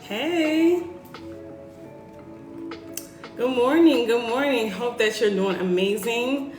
Hey, good morning. Good morning. Hope that you're doing amazing.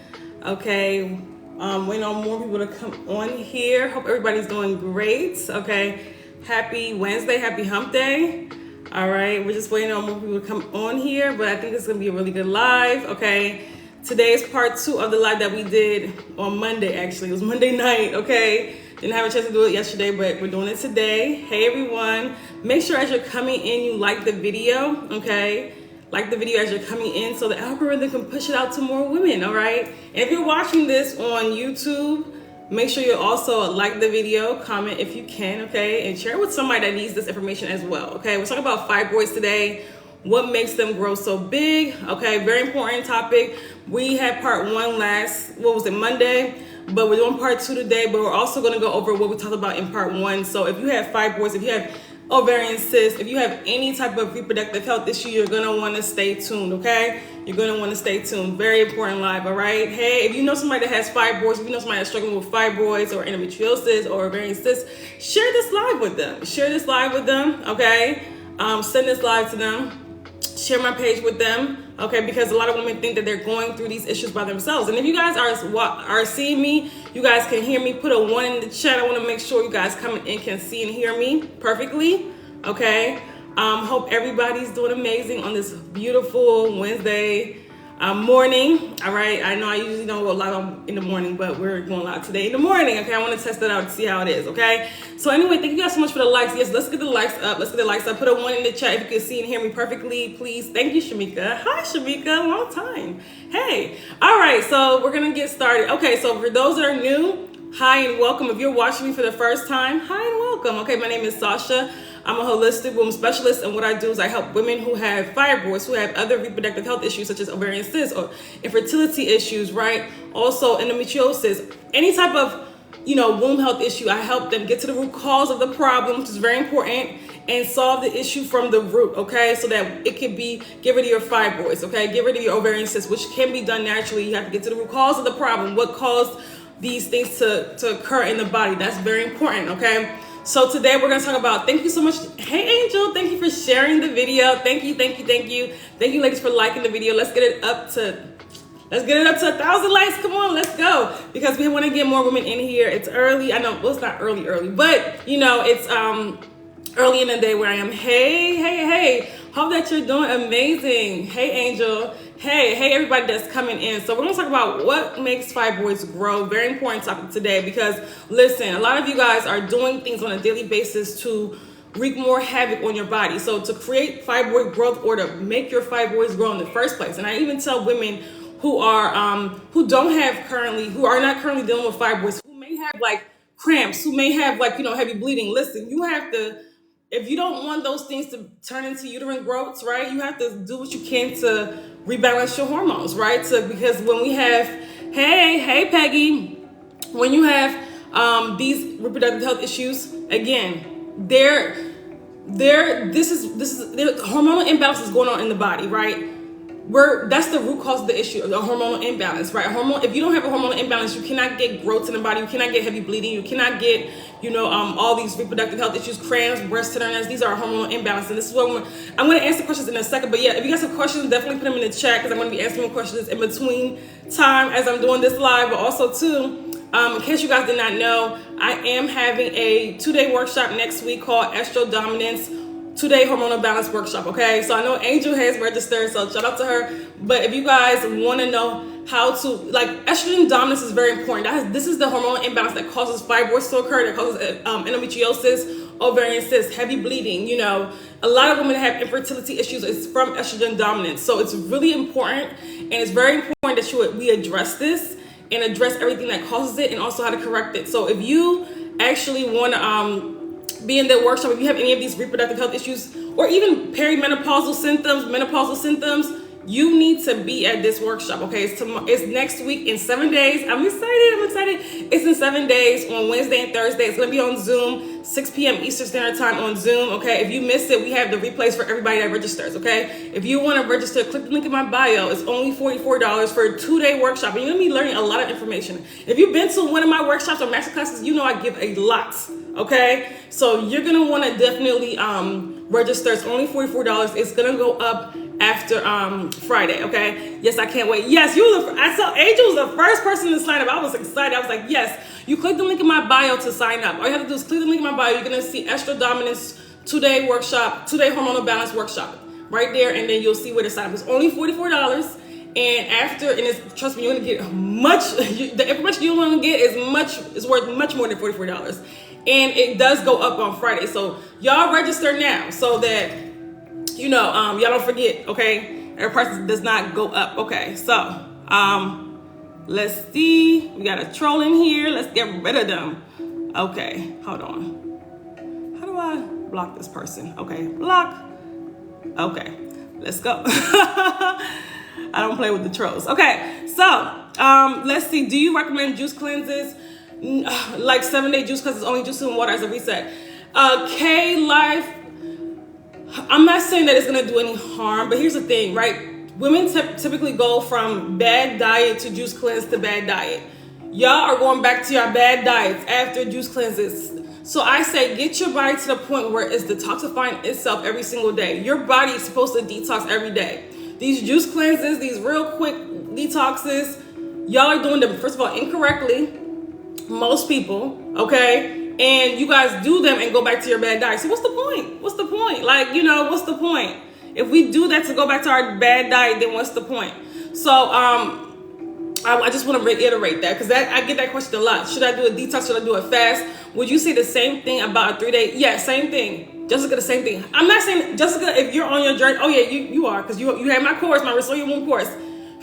Okay, waiting on more people to come on here. Hope everybody's doing great. Okay, happy Wednesday, happy hump day. All right, we're just waiting on more people to come on here, but I think it's gonna be a really good live. Okay, today is part 2 of the live that we did on Monday. Actually, it was Monday night. Okay. Didn't have a chance to do it yesterday, but we're doing it today. Hey everyone, make sure as you're coming in, you like the video, okay? Like the video as you're coming in so the algorithm can push it out to more women, all right? And if you're watching this on YouTube, make sure you also like the video, comment if you can, okay? And share it with somebody that needs this information as well, okay? We're talking about fibroids today. What makes them grow so big? Okay, very important topic. We had part 1 Monday? But we're doing part 2 today, but we're also going to go over what we talked about in part 1. So if you have fibroids, if you have ovarian cysts, if you have any type of reproductive health issue, you're going to want to stay tuned, okay? You're going to want to stay tuned. Very important live, all right? Hey, if you know somebody that has fibroids, if you know somebody that's struggling with fibroids or endometriosis or ovarian cysts, share this live with them. Share this live with them, okay? Send this live to them. Share my page with them, okay? Because a lot of women think that they're going through these issues by themselves. And if you guys are seeing me, you guys can hear me. Put a 1 in the chat. I want to make sure you guys coming in can see and hear me perfectly, okay? Hope everybody's doing amazing on this beautiful Wednesday morning. All right, I know I usually don't go live in the morning, but we're going live today in the morning. Okay, I want to test that out to see how it is. Okay, so anyway, thank you guys so much for the likes. Yes, let's get the likes up. Let's get the likes up. Put a 1 in the chat if you can see and hear me perfectly, please. Thank you, Shamika. Hi, Shamika. Long time. Hey. All right, so we're gonna get started. Okay, so for those that are new, hi and welcome. If you're watching me for the first time, hi and welcome. Okay, my name is Sasha. I'm a holistic womb specialist, and what I do is I help women who have fibroids, who have other reproductive health issues such as ovarian cysts or infertility issues, right? Also endometriosis, any type of, womb health issue. I help them get to the root cause of the problem, which is very important, and solve the issue from the root, okay? So that it can be, get rid of your fibroids, okay? Get rid of your ovarian cysts, which can be done naturally. You have to get to the root cause of the problem. What caused these things to occur in the body? That's very important, okay? So today we're going to talk about, thank you so much. Hey, Angel, thank you for sharing the video. Thank you. Thank you, ladies, for liking the video. Let's get it up to 1,000 likes. Come on, let's go. Because we want to get more women in here. It's early. I know, well, it's not early, but it's early in the day where I am. Hey. Hope that you're doing amazing. Hey, Angel. Hey, everybody that's coming in. So we're going to talk about what makes fibroids grow. Very important topic today because, listen, a lot of you guys are doing things on a daily basis to wreak more havoc on your body. So to create fibroid growth or to make your fibroids grow in the first place. And I even tell women who are who are not currently dealing with fibroids, who may have like cramps, who may have like heavy bleeding. Listen, you have to. If you don't want those things to turn into uterine growths, right, you have to do what you can to rebalance your hormones, right? Because when we have, hey Peggy, when you have these reproductive health issues, again, there's hormonal imbalance is going on in the body, right? That's the root cause of the issue, the hormonal imbalance, right? If you don't have a hormonal imbalance, you cannot get growth in the body, you cannot get heavy bleeding, you cannot get, all these reproductive health issues, cramps, breast tenderness. These are hormonal imbalance, and this is what I'm going to answer questions in a second. But yeah, if you guys have questions, definitely put them in the chat because I'm going to be answering questions in between time as I'm doing this live. But also too, in case you guys did not know, I am having a 2-day workshop next week called Estro Dominance 2-day hormonal balance workshop, okay? So I know Angel has registered, so shout out to her. But if you guys want to know how to, estrogen dominance is very important. This is the hormonal imbalance that causes fibroids to occur, that causes endometriosis, ovarian cysts, heavy bleeding. A lot of women have infertility issues. It's from estrogen dominance. So it's really important, and it's very important that we address this and address everything that causes it and also how to correct it. So if you actually want to be in the workshop, if you have any of these reproductive health issues or even perimenopausal symptoms, menopausal symptoms, you need to be at this workshop, okay? It's next week in 7 days. I'm excited. It's in 7 days on Wednesday and Thursday. It's gonna be on Zoom, 6 p.m. Eastern Standard Time on Zoom, okay? If you missed it, we have the replays for everybody that registers, okay? If you wanna register, click the link in my bio. It's only $44 for a 2-day workshop, and you're gonna be learning a lot of information. If you've been to one of my workshops or master classes, you know I give a lot, okay? So you're gonna wanna definitely register. It's only $44. It's gonna go up after Friday. Okay. Yes, I can't wait. Yes, I saw Angel was the first person to sign up. I was excited. I was like, yes. You click the link in my bio to sign up. All you have to do is click the link in my bio. You're gonna see Estrogen Dominance 2-day workshop, 2-day hormonal balance workshop right there, and then you'll see where to sign up. It's only $44. And after, and trust me, you're gonna get the information you're gonna get is worth much more than $44. And it does go up on Friday. So y'all register now so that, y'all don't forget, okay? Our price does not go up, okay? So, let's see. We got a troll in here. Let's get rid of them. Okay, hold on. How do I block this person? Okay, block. Okay, let's go. I don't play with the trolls. Okay, so let's see. Do you recommend juice cleanses? Like 7-day juice because it's only juice and water as a reset. K-Life, I'm not saying that it's going to do any harm, but here's the thing, right? Women typically go from bad diet to juice cleanse to bad diet. Y'all are going back to your bad diets after juice cleanses. So I say get your body to the point where it's detoxifying itself every single day. Your body is supposed to detox every day. These juice cleanses, these real quick detoxes, y'all are doing them, first of all, incorrectly. Most people, okay? And you guys do them and go back to your bad diet. So what's the point? What's the point? Like, what's the point? If we do that to go back to our bad diet, then what's the point? So, I just want to reiterate that because I get that question a lot. Should I do a detox? Should I do a fast? Would you say the same thing about a 3-day? Yeah, same thing. Jessica, the same thing. I'm not saying, Jessica, if you're on your journey, oh yeah, you are, because you have my course, my Restore Your Womb course.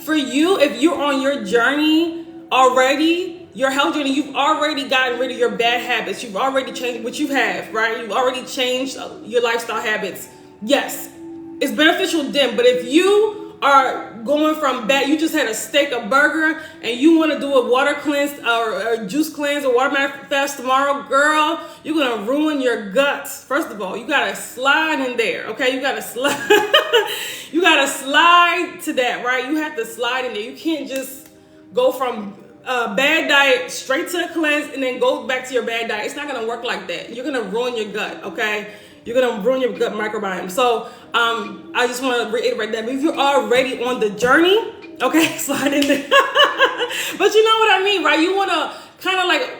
For you, if you're on your journey already, your health journey, you've already gotten rid of your bad habits. You've already changed what you have, right? You've already changed your lifestyle habits. Yes, it's beneficial then, but if you are going from bad, you just had a steak, a burger, and you want to do a water cleanse or a juice cleanse or water fast tomorrow, girl, you're going to ruin your guts. First of all, you got to slide in there, okay? You got to slide. You got to slide to that, right? You have to slide in there. You can't just go from bad diet straight to a cleanse and then go back to your bad diet. It's not going to work like that. You're going to ruin your gut, okay? You're going to ruin your gut microbiome. So I just want to reiterate that. But if you're already on the journey, okay, slide in there. But you know what I mean, right? You want to kind of like,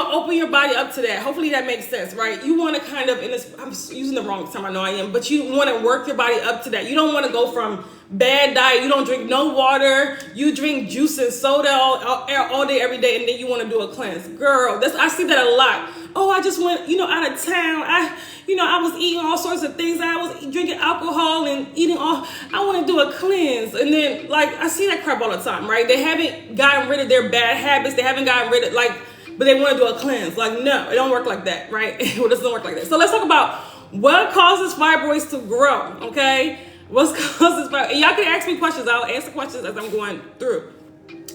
open your body up to that. Hopefully that makes sense, right? You want to kind of, I'm using the wrong term, I know I am, but you want to work your body up to that. You don't want to go from bad diet, you don't drink no water, you drink juice and soda all day, every day, and then you want to do a cleanse. Girl, I see that a lot. Oh, I just went, out of town. I was eating all sorts of things. I was drinking alcohol and eating I want to do a cleanse. And then, I see that crap all the time, right? They haven't gotten rid of their bad habits. They haven't gotten rid of, but they want to do a cleanse. No, it don't work like that, right? It doesn't work like that. So let's talk about what causes fibroids to grow, okay? What causes fibroids? And y'all can ask me questions. I'll answer questions as I'm going through.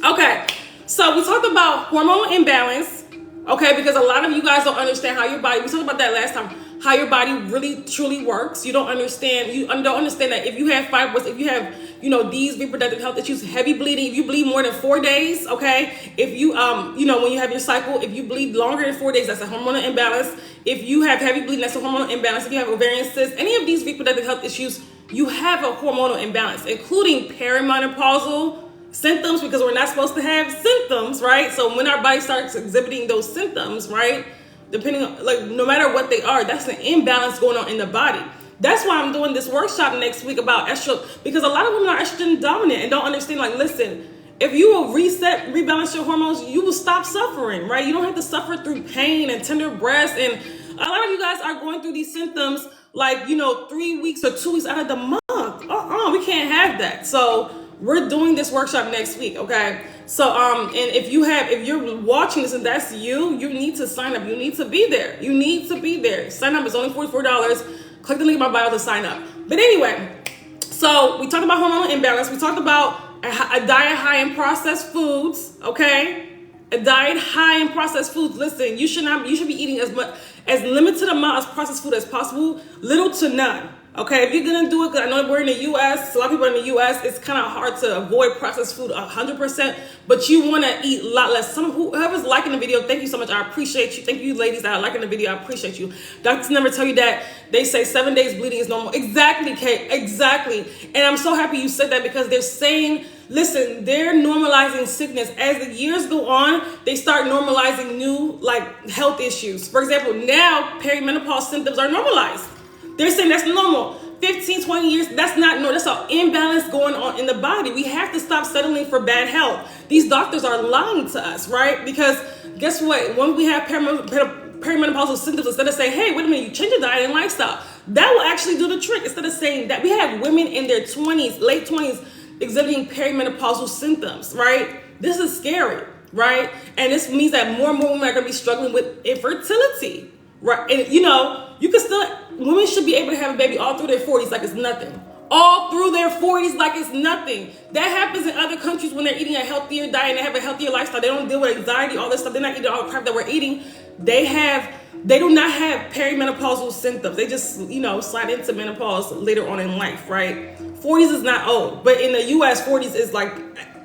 Okay, so we talked about hormonal imbalance, okay, because a lot of you guys don't understand how your body, we talked about that last time, how your body really truly works. You don't understand that if you have fibroids, if you have, these reproductive health issues, heavy bleeding, if you bleed more than 4 days, okay, if you, when you have your cycle, if you bleed longer than 4 days, that's a hormonal imbalance. If you have heavy bleeding, that's a hormonal imbalance. If you have ovarian cysts, any of these reproductive health issues, you have a hormonal imbalance, including perimenopausal symptoms, because we're not supposed to have symptoms, right? So when our body starts exhibiting those symptoms, right, depending on, no matter what they are, that's an imbalance going on in the body. That's why I'm doing this workshop next week about estrogen, because a lot of women are estrogen dominant and don't understand, listen, if you will rebalance your hormones, you will stop suffering, right? You don't have to suffer through pain and tender breasts. And a lot of you guys are going through these symptoms 3 weeks or 2 weeks out of the month. We can't have that. So we're doing this workshop next week, okay? So, and if you're watching this and that's you need to sign up. You need to be there. You need to be there. Sign up. It's only $44. Click the link in my bio to sign up. But anyway, so we talked about hormonal imbalance. We talked about a diet high in processed foods, okay? A diet high in processed foods. Listen, you should be eating as limited amount of processed food as possible, little to none. Okay, if you're gonna do it, because I know we're in the U.S., a lot of people in the U.S., it's kind of hard to avoid processed food 100%, but you want to eat a lot less. Whoever's liking the video, thank you so much. I appreciate you. Thank you, ladies that are liking the video. I appreciate you. Doctors never tell you that. They say 7 days bleeding is normal. Exactly, Kate. Exactly. And I'm so happy you said that, because they're saying, listen, they're normalizing sickness. As the years go on, they start normalizing new health issues. For example, now perimenopause symptoms are normalized. They're saying that's normal. 15, 20 years, that's not normal. That's an imbalance going on in the body. We have to stop settling for bad health. These doctors are lying to us, right? Because guess what? When we have perimenopausal symptoms, instead of saying, hey, wait a minute, you change your diet and lifestyle, that will actually do the trick. Instead of saying that, we have women in their 20s, late 20s, exhibiting perimenopausal symptoms, right? This is scary, right? And this means that more and more women are going to be struggling with infertility, right? And you can still, women should be able to have a baby all through their 40s like it's nothing. All through their 40s like it's nothing. That happens in other countries when they're eating a healthier diet and they have a healthier lifestyle. They don't deal with anxiety, all this stuff. They're not eating all the crap that we're eating. They do not have perimenopausal symptoms. They just, slide into menopause later on in life, right? 40s is not old, but in the U.S., 40s is like,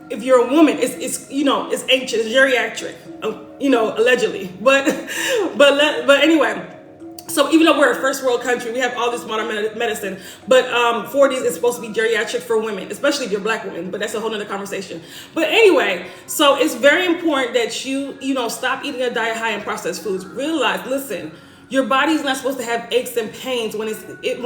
if you're a woman, it's ancient, it's geriatric, allegedly. But anyway. So even though we're a first world country, we have all this modern medicine, but 40s is supposed to be geriatric for women, especially if you're black women, but that's a whole nother conversation. But anyway, so it's very important that you stop eating a diet high in processed foods. Realize, listen, your body's not supposed to have aches and pains when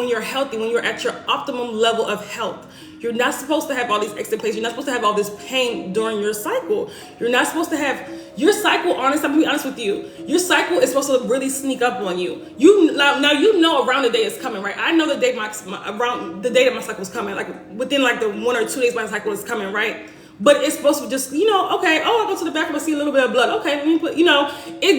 you're healthy, when you're at your optimum level of health. You're not supposed to have all these aches and pains. You're not supposed to have all this pain during your cycle. You're not supposed to have your cycle. I'm gonna be honest with you. Your cycle is supposed to really sneak up on you. Now around the day is coming, right? I know the day around the day that my cycle is coming, like within the 1 or 2 days my cycle is coming, right? But it's supposed to just, okay, I go to the bathroom, I see a little bit of blood. Okay, let me put,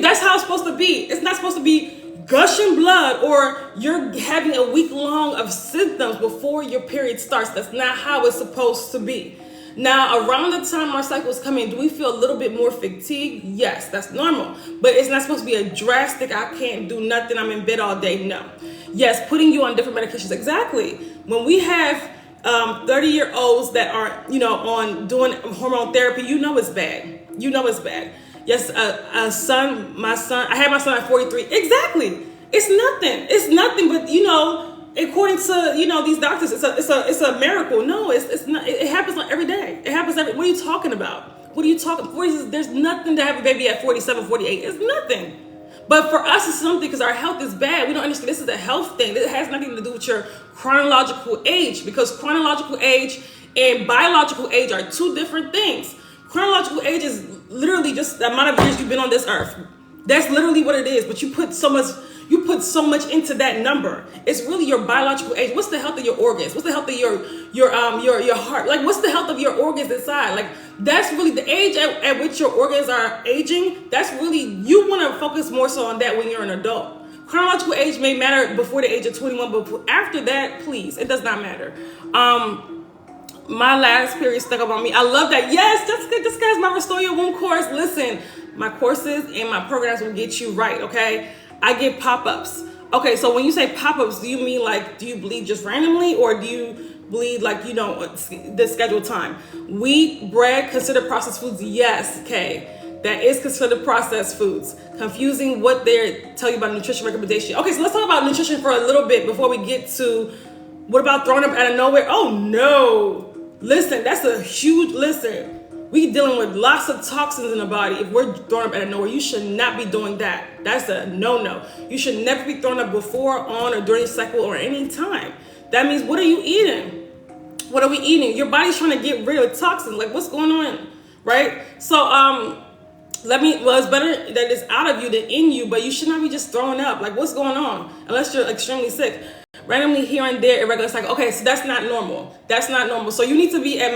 that's how it's supposed to be. It's not supposed to be gushing blood or you're having a week long of symptoms before your period starts. That's not how it's supposed to be. Now, around the time our cycle is coming, do we feel a little bit more fatigued? Yes, that's normal. But it's not supposed to be a drastic, I can't do nothing, I'm in bed all day. No. Yes, putting you on different medications. Exactly. When we have 30-year-olds that are, on doing hormone therapy, it's bad. It's bad. Yes, my son, I had my son at 43. Exactly. It's nothing, but according to, these doctors, it's a miracle. No, it's not. It happens every day. It happens what are you talking about? What are you talking? There's nothing to have a baby at 47, 48. It's nothing. But for us, it's something because our health is bad. We don't understand this is a health thing. It has nothing to do with your chronological age, because chronological age and biological age are two different things. Chronological age is literally just the amount of years you've been on this earth. That's literally what it is. But you put so much into that number. It's really your biological age. What's the health of your organs? What's the health of your heart? Like, what's the health of your organs inside? Like, that's really the age at which your organs are aging. That's really, you want to focus more so on that when you're an adult. Chronological age may matter before the age of 21, but after that, please, it does not matter. My last period stuck up on me. I love that. Yes, this guy's my Restore Your Womb course. Listen, my courses and my programs will get you right, okay? I get pop-ups. Okay, so when you say pop-ups, do you mean do you bleed just randomly, or do you bleed the scheduled time? Wheat, bread, considered processed foods? Yes, okay. That is considered processed foods. Confusing what they tell you about nutrition recommendation. Okay, so let's talk about nutrition for a little bit before we get to what about throwing up out of nowhere? Oh no. Listen, that's a huge, we dealing with lots of toxins in the body. If we're throwing up out of nowhere, you should not be doing that. That's a no-no. You should never be throwing up before, on, or during cycle or any time. That means, what are you eating? What are we eating? Your body's trying to get rid of toxins. Like, what's going on, right? So, it's better that it's out of you than in you, but you should not be just throwing up. Like, what's going on? Unless you're extremely sick. Randomly here and there, irregular cycle. Okay, so that's not normal. That's not normal. So you need to be at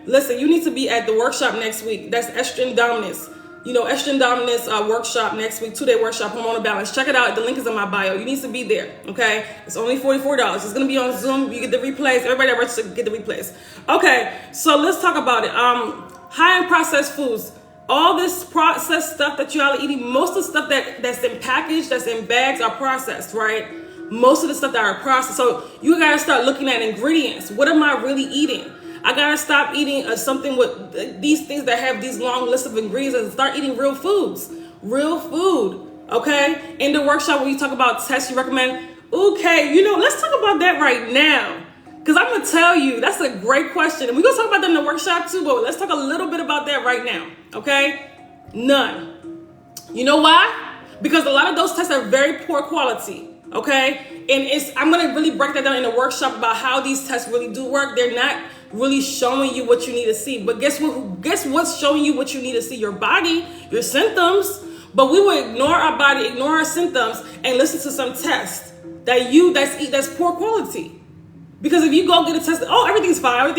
you need to be at the workshop next week. That's estrogen dominance. Estrogen dominance workshop next week, 2-day workshop, hormonal balance. Check it out. The link is in my bio. You need to be there, okay? It's only $44. It's going to be on Zoom. You get the replays. Everybody that registered get the replays. Okay, so let's talk about it. High in processed foods. All this processed stuff that y'all are eating, most of the stuff that's in package, that's in bags, are processed, right? most of the stuff that are processed. So you gotta start looking at ingredients. What am I really eating? I gotta stop eating something with these things that have these long lists of ingredients and start eating real foods. Real food, okay? In the workshop, when you talk about tests you recommend, okay, let's talk about that right now. Because I'm gonna tell you, that's a great question. And we're gonna talk about that in the workshop too, but let's talk a little bit about that right now, okay? None. You know why? Because a lot of those tests are very poor quality, okay? And I'm gonna really break that down in the workshop about how these tests really do work. They're not really showing you what you need to see. But guess what's showing you what you need to see? Your body, your symptoms. But we will ignore our body, ignore our symptoms, and listen to some tests that's poor quality. Because if you go get a test, everything's fine.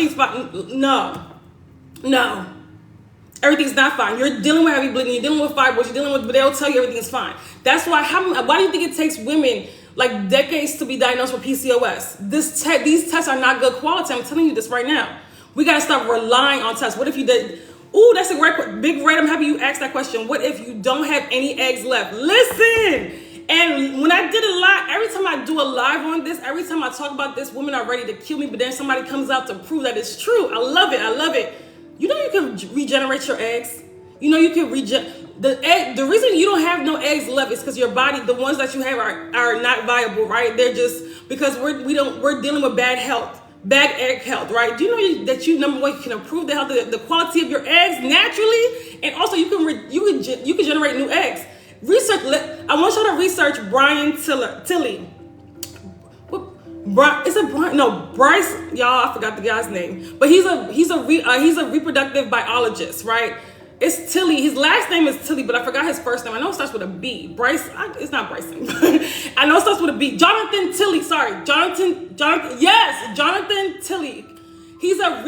No. Everything's not fine. You're dealing with heavy bleeding, you're dealing with fibroids, but they'll tell you everything's fine. That's why, why do you think it takes women like decades to be diagnosed with PCOS? These tests are not good quality. I'm telling you this right now. We got to stop relying on tests. What if you did? Ooh, that's a great, Big Red, I'm happy you asked that question. What if you don't have any eggs left? Listen. And when I did a live, every time I do a live on this, every time I talk about this, women are ready to kill me, but then somebody comes out to prove that it's true. I love it. You can regenerate your eggs. You can the reason you don't have no eggs left is because your body, the ones that you have are not viable, right? They're just because we're dealing with bad egg health, right? Do you know that number one, you can improve the health, the quality of your eggs naturally, and also you can generate new eggs. Research. I want you to research Brian Tilley. Bryce. Y'all, I forgot the guy's name, but he's a reproductive biologist, right? It's Tilley. His last name is Tilley, but I forgot his first name. I know it starts with a B. Bryce. It's not Bryson. I know it starts with a B. Jonathan Tilley. Sorry, Jonathan. Yes, Jonathan Tilley. He's a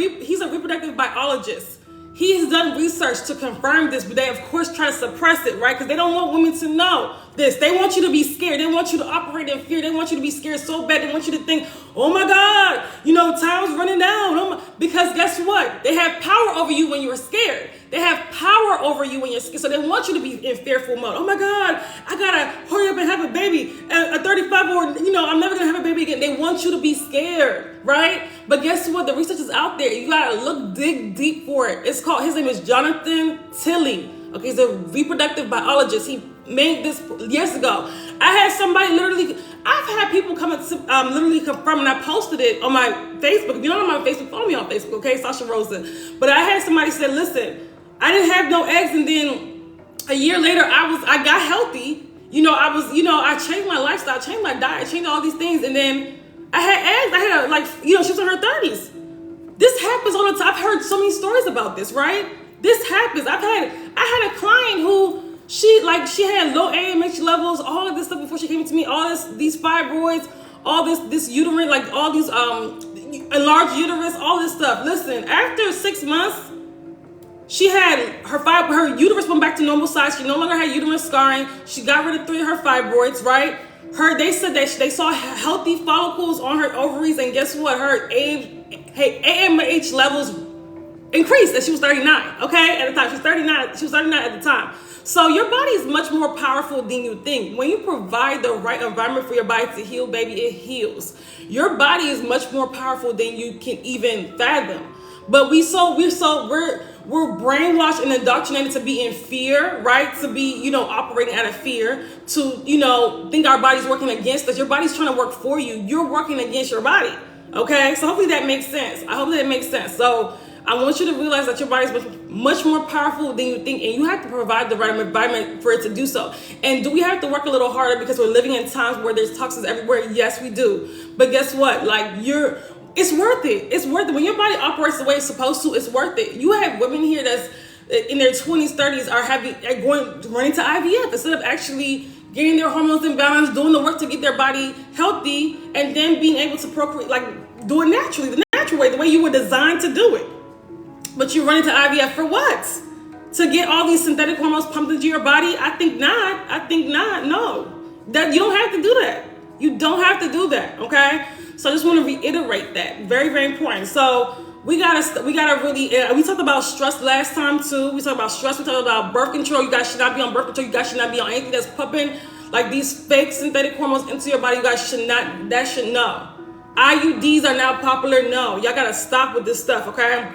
reproductive biologist. He has done research to confirm this, but they of course try to suppress it, right? Because they don't want women to know this. They want you to be scared. They want you to operate in fear. They want you to be scared so bad. They want you to think, oh my God, time's running down. Because guess what? They have power over you when you're scared. They have power over you when you're scared. So they want you to be in fearful mode. Oh my God, I gotta hurry up and have a baby at 35 or, I'm never gonna have a baby again. They want you to be scared, right? But guess what? The research is out there. You gotta dig deep for it. His name is Jonathan Tilley. Okay, he's a reproductive biologist. He made this years ago. I had somebody I've had people come and literally confirm, and I posted it on my Facebook. If you're not on my Facebook, follow me on Facebook, okay? Sasha Rosa. But I had somebody say, listen, I didn't have no eggs, and then a year later, I got healthy. I changed my lifestyle, changed my diet, changed all these things, and then I had eggs. She was in her 30s. This happens all the time. I've heard so many stories about this, right? This happens. I had a client who she had low AMH levels, all of this stuff before she came to me, these fibroids, all this uterine, like all these enlarged uterus, all this stuff. Listen, after 6 months, she had her uterus went back to normal size. She no longer had uterine scarring. She got rid of 3 of her fibroids, right? They said that they saw healthy follicles on her ovaries, and guess what? Her AMH levels increased as she was 39, okay? At the time, she was 39 at the time. So your body is much more powerful than you think. When you provide the right environment for your body to heal, baby, it heals. Your body is much more powerful than you can even fathom. But we're brainwashed and indoctrinated to be in fear, right? To be, operating out of fear, to, think our body's working against us. Your body's trying to work for you. You're working against your body. Okay, so hopefully that makes sense. I hope that makes sense. So I want you to realize that your body is much more powerful than you think, and you have to provide the right environment for it to do so. And do we have to work a little harder because we're living in times where there's toxins everywhere? Yes, we do. But guess what? It's worth it. It's worth it. When your body operates the way it's supposed to, it's worth it. You have women here that's in their 20s, 30s are running to IVF instead of actually getting their hormones in balance, doing the work to get their body healthy, and then being able to procreate, do it naturally, the natural way, the way you were designed to do it. But you're running to IVF for what? To get all these synthetic hormones pumped into your body? I think not. No. That you don't have to do that. You don't have to do that, okay? So I just want to reiterate that. Very, very important. So we gotta really, we talked about stress last time too. We talked about stress. We talked about birth control. You guys should not be on birth control. You guys should not be on anything that's pumping like these fake synthetic hormones into your body. You guys should not, that should know. IUDs are now popular. No, y'all gotta stop with this stuff, okay?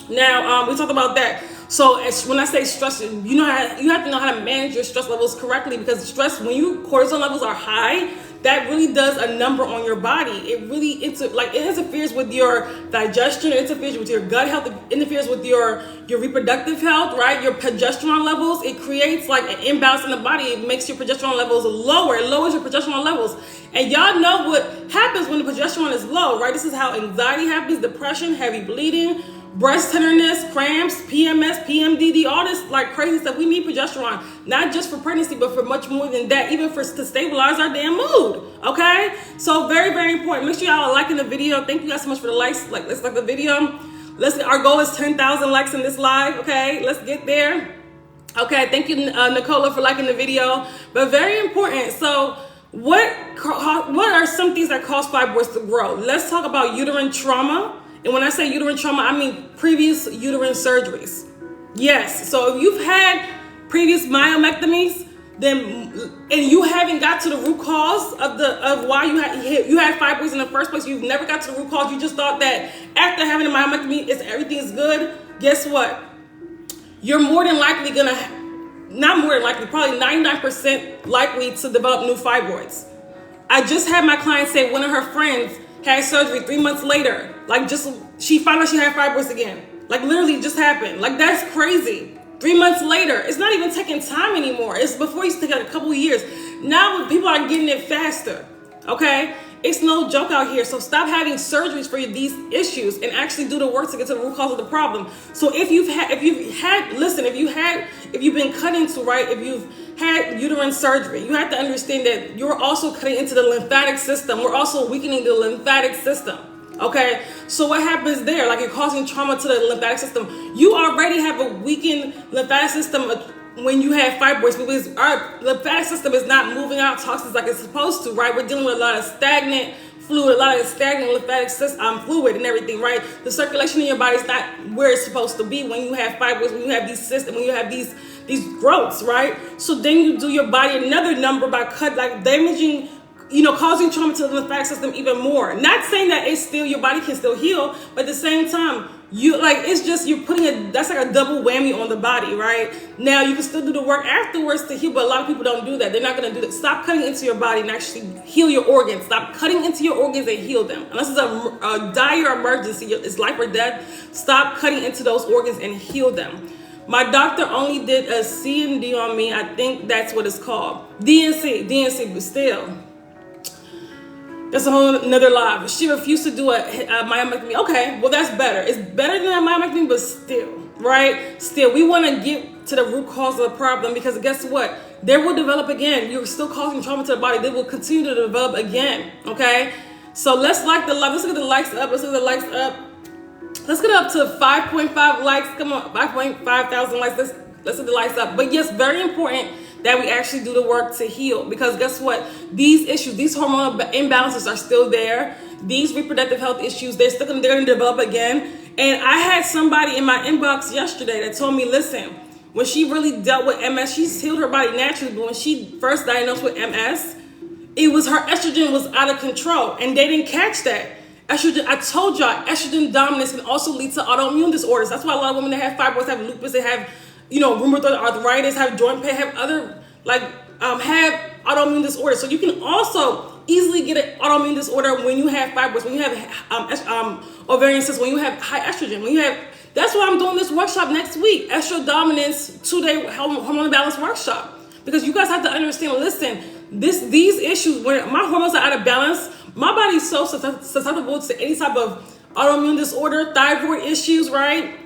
Now, we talked about that. So when I say stress, you have to know how to manage your stress levels correctly, because stress, when your cortisol levels are high, that really does a number on your body. It interferes with your digestion, it interferes with your gut health, it interferes with your reproductive health, right? Your progesterone levels. It creates like an imbalance in the body. It makes your progesterone levels lower. It lowers your progesterone levels. And y'all know what happens when the progesterone is low, right? This is how anxiety happens, depression, heavy bleeding, breast tenderness, cramps, PMS, PMDD, all this like crazy stuff. We need progesterone, not just for pregnancy, but for much more than that, even to stabilize our damn mood, okay? So very, very important. Make sure y'all are liking the video. Thank you guys so much for the likes. Let's like the video. Our goal is 10,000 likes in this live, okay? Let's get there. Okay, thank you, Nicola, for liking the video. But very important. So what are some things that cause fibroids to grow? Let's talk about uterine trauma. And when I say uterine trauma, I mean previous uterine surgeries. Yes, so if you've had previous myomectomies, and you haven't got to the root cause of why you had fibroids in the first place, you've never got to the root cause, you just thought that after having a myomectomy, everything's good. Guess what? You're more than likely probably 99% likely to develop new fibroids. I just had my client say one of her friends had surgery 3 months later. She found out she had fibroids again. Like literally it just happened. Like that's crazy. 3 months later, it's not even taking time anymore. It's before it used to take a couple of years. Now people are getting it faster, okay? It's no joke out here. So stop having surgeries for these issues and actually do the work to get to the root cause of the problem. So if you've been cut into, right, if you've had uterine surgery, you have to understand that you're also cutting into the lymphatic system. We're also weakening the lymphatic system. Okay, so what happens there? Like you're causing trauma to the lymphatic system. You already have a weakened lymphatic system when you have fibroids, because our lymphatic system is not moving out toxins like it's supposed to, right? We're dealing with a lot of stagnant fluid, a lot of stagnant lymphatic system, fluid and everything, right? The circulation in your body is not where it's supposed to be when you have fibroids, when you have these cysts, when you have these growths, right? So then you do your body another number by damaging, causing trauma to the lymphatic system even more. Not saying that your body can still heal, but at the same time, that's like a double whammy on the body, right? Now you can still do the work afterwards to heal, but a lot of people don't do that. They're not going to do that. Stop cutting into your body and actually heal your organs. Stop cutting into your organs and heal them. Unless it's a dire emergency, it's life or death, stop cutting into those organs and heal them. My doctor only did a CND on me. I think that's what it's called. DNC, but still. That's a whole another live. She refused to do a myomectomy. Okay, well that's better. It's better than a myomectomy, but still, right? Still, we want to get to the root cause of the problem, because guess what? They will develop again. You're still causing trauma to the body. They will continue to develop again, okay? So let's like the live. Let's get the likes up. Let's get the likes up. Let's get up to 5.5 likes. Come on, 5.5 thousand likes. Let's get the likes up. But yes, very important that we actually do the work to heal, because guess what? These issues, these hormonal imbalances are still there. These reproductive health issues, they're going to develop again. And I had somebody in my inbox yesterday that told me, listen, when she really dealt with MS, she's healed her body naturally, but when she first diagnosed with MS, her estrogen was out of control, and they didn't catch that. Estrogen, I told y'all, estrogen dominance can also lead to autoimmune disorders. That's why a lot of women that have fibroids have lupus, they have rheumatoid arthritis, have joint pain, have other have autoimmune disorders. So you can also easily get an autoimmune disorder when you have fibroids, when you have ovarian cysts, when you have high estrogen, that's why I'm doing this workshop next week, Estrogen Dominance 2-day hormone balance workshop. Because you guys have to understand, listen, these issues, when my hormones are out of balance, my body is so susceptible to any type of autoimmune disorder, thyroid issues, right?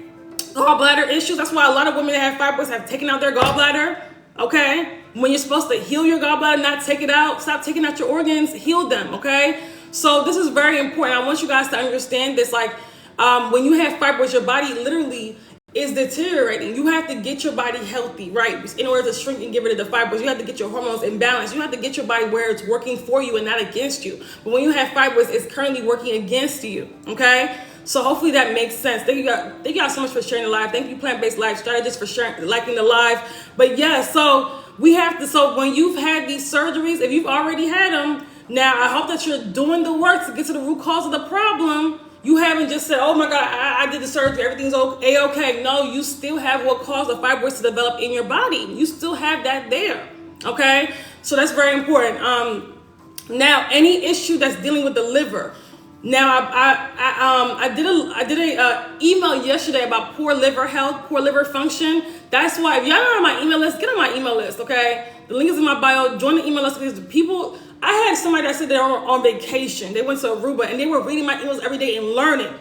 Gallbladder issues. That's why a lot of women that have fibroids have taken out their gallbladder, okay? When you're supposed to heal your gallbladder, not take it out, stop taking out your organs, heal them, okay? So this is very important. I want you guys to understand this. When you have fibroids, your body literally is deteriorating. You have to get your body healthy, right? In order to shrink and get rid of the fibroids, you have to get your hormones in balance. You have to get your body where it's working for you and not against you. But when you have fibroids, it's currently working against you, okay? So hopefully that makes sense. Thank you guys so much for sharing the live. Thank you, Plant-Based Life Strategist, for liking the live. But yeah, so we have to, so when you've had these surgeries, if you've already had them, now I hope that you're doing the work to get to the root cause of the problem. You haven't just said, oh my God, I did the surgery, everything's okay. No, you still have what caused the fibroids to develop in your body. You still have that there, okay? So that's very important. Now, any issue that's dealing with the liver. Now, I did a email yesterday about poor liver health, poor liver function. That's why, if y'all not on my email list, get on my email list, okay? The link is in my bio. Join the email list because the people, I had somebody that said they were on vacation. They went to Aruba and they were reading my emails every day and learning.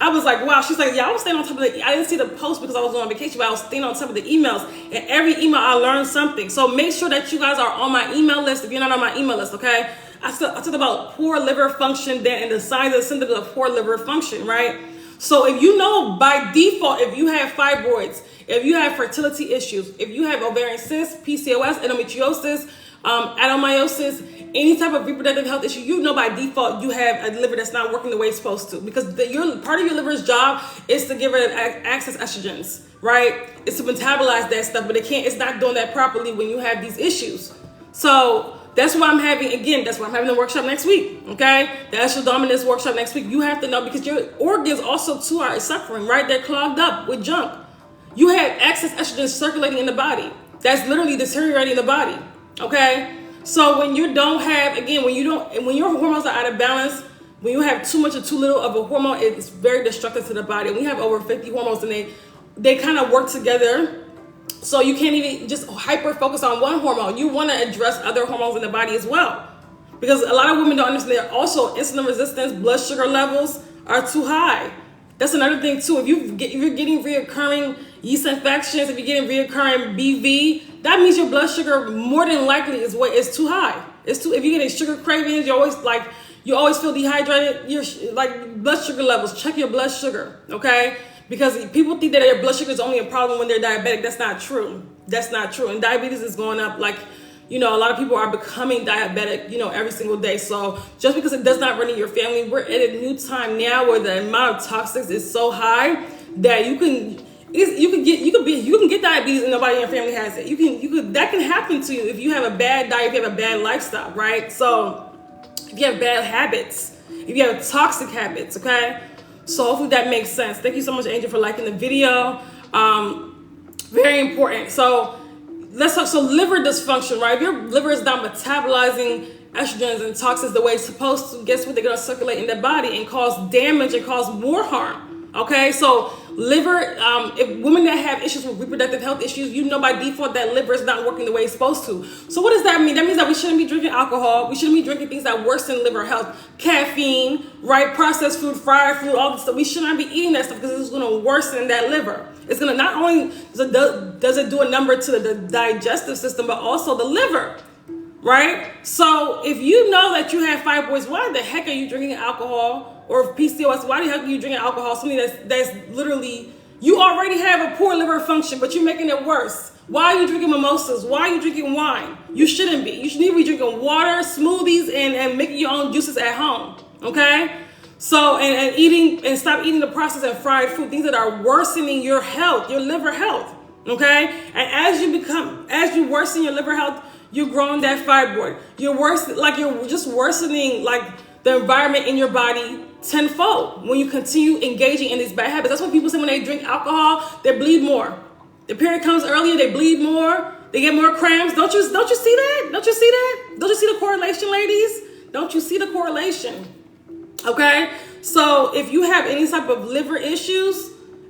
I was like, wow. She's like, yeah, I was staying on top of I didn't see the post because I was on vacation, but I was staying on top of the emails. And every email I learned something. So make sure that you guys are on my email list if you're not on my email list, okay? I talked about poor liver function then and the signs and symptoms of poor liver function, right? So if you know by default, if you have fibroids, if you have fertility issues, if you have ovarian cysts, PCOS, endometriosis, adenomyosis, any type of reproductive health issue, you know by default you have a liver that's not working the way it's supposed to, because part of your liver's job is to give it access estrogens, right? It's to metabolize that stuff, but it's not doing that properly when you have these issues. So that's why I'm having the workshop next week, okay? The estrogen dominance workshop next week. You have to know, because your organs also too are suffering, right? They're clogged up with junk. You have excess estrogen circulating in the body. That's literally deteriorating the body, okay? So when you don't have, again, when your hormones are out of balance, when you have too much or too little of a hormone, it's very destructive to the body. We have over 50 hormones and they kind of work together. So you can't even just hyper focus on one hormone. You want to address other hormones in the body as well. Because a lot of women don't understand, also insulin resistance, blood sugar levels are too high. That's another thing too. If you're getting reoccurring yeast infections, if you're getting reoccurring BV, that means your blood sugar more than likely is too high. If you're getting sugar cravings, you always feel dehydrated. Your blood sugar levels, check your blood sugar, okay? Because people think that their blood sugar is only a problem when they're diabetic. That's not true. That's not true. And diabetes is going up. A lot of people are becoming diabetic, every single day. So just because it does not run in your family, we're at a new time now where the amount of toxics is so high that you can get diabetes and nobody in your family has it. That can happen to you if you have a bad diet, if you have a bad lifestyle, right? So if you have bad habits, if you have toxic habits, okay? So hopefully that makes sense. Thank you so much, Angel, for liking the video. Very important. So let's talk. So liver dysfunction, right? If your liver is not metabolizing estrogens and toxins the way it's supposed to, guess what? They're going to circulate in the body and cause damage and cause more harm. Okay, so liver, if women that have issues with reproductive health issues, by default that liver is not working the way it's supposed to. So what does that mean? That means that we shouldn't be drinking alcohol. We shouldn't be drinking things that worsen liver health. Caffeine, right? Processed food, fried food, all this stuff. We should not be eating that stuff because it's going to worsen that liver. It's going to not only does it do a number to the digestive system, but also the liver. Right? So if you know that you have fibroids, why the heck are you drinking alcohol? Or PCOS, why the heck are you drinking alcohol? Something that's literally, you already have a poor liver function, but you're making it worse. Why are you drinking mimosas? Why are you drinking wine? You shouldn't be. You should need to be drinking water, smoothies, and making your own juices at home. Okay? So, and stop eating the processed and fried food, things that are worsening your health, your liver health. Okay? And as you worsen your liver health, you're growing that fibroid. You're just worsening the environment in your body tenfold when you continue engaging in these bad habits. That's what people say when they drink alcohol, they bleed more. The period comes earlier, they bleed more, they get more cramps. Don't you see that? Don't you see that? Don't you see the correlation, ladies? Don't you see the correlation? Okay? So if you have any type of liver issues,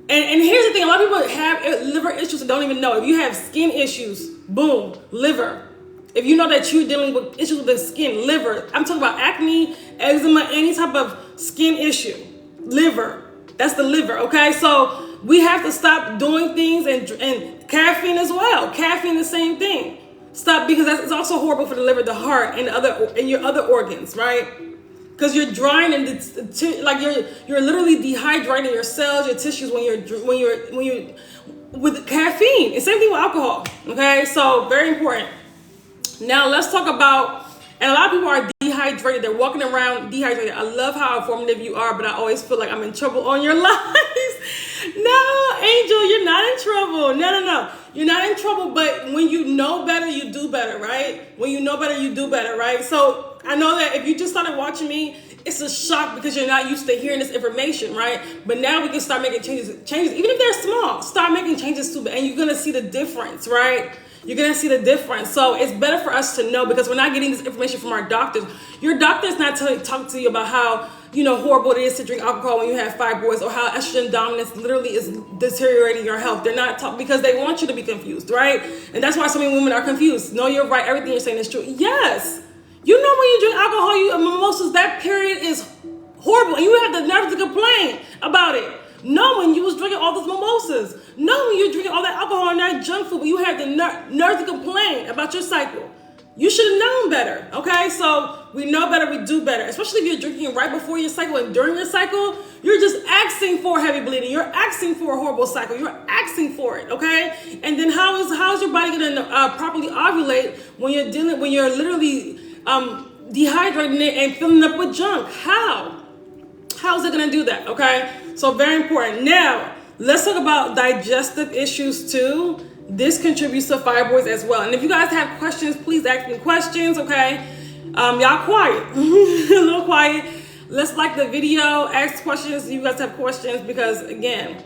and here's the thing, a lot of people have liver issues and don't even know. If you have skin issues, boom, liver. If you know that you're dealing with issues with the skin, liver. I'm talking about acne, eczema, any type of skin issue. Liver. That's the liver, okay? So we have to stop doing things, and caffeine as well. Caffeine, the same thing. Stop, because it's also horrible for the liver, the heart, and your other organs, right? Because you're drying and you're literally dehydrating your cells, your tissues when you're with caffeine. And same thing with alcohol, okay? So very important. Now let's talk about, and a lot of people are dehydrated. They're walking around dehydrated. I love how informative you are, but I always feel like I'm in trouble on your lives. No, Angel, you're not in trouble. No. You're not in trouble, but when you know better, you do better, right? When you know better, you do better, right? So I know that if you just started watching me, it's a shock because you're not used to hearing this information, right? But now we can start making changes, even if they're small. Start making changes too, and you're gonna see the difference, right? You're gonna see the difference. So it's better for us to know because we're not getting this information from our doctors. Your doctor is not talking to you about how horrible it is to drink alcohol when you have fibroids or how estrogen dominance literally is deteriorating your health. They're not talking because they want you to be confused, right? And that's why so many women are confused. No, you're right. Everything you're saying is true. Yes. When you drink alcohol, you mimosas, that period is horrible. And you have the nerve to complain about it. Knowing you was drinking all those mimosas. Knowing you're drinking all that alcohol and that junk food, but you have the nerve to complain about your cycle. You should have known better, okay? So we know better, we do better. Especially if you're drinking right before your cycle and during your cycle, you're just asking for heavy bleeding. You're asking for a horrible cycle. You're asking for it, okay? And then how is your body gonna properly ovulate when you're literally dehydrating it and filling it up with junk? How is it gonna do that, okay? So very important. Now, let's talk about digestive issues too. This contributes to fibroids as well. And if you guys have questions, please ask me questions, okay? Y'all quiet, a little quiet. Let's like the video, ask questions if you guys have questions because again,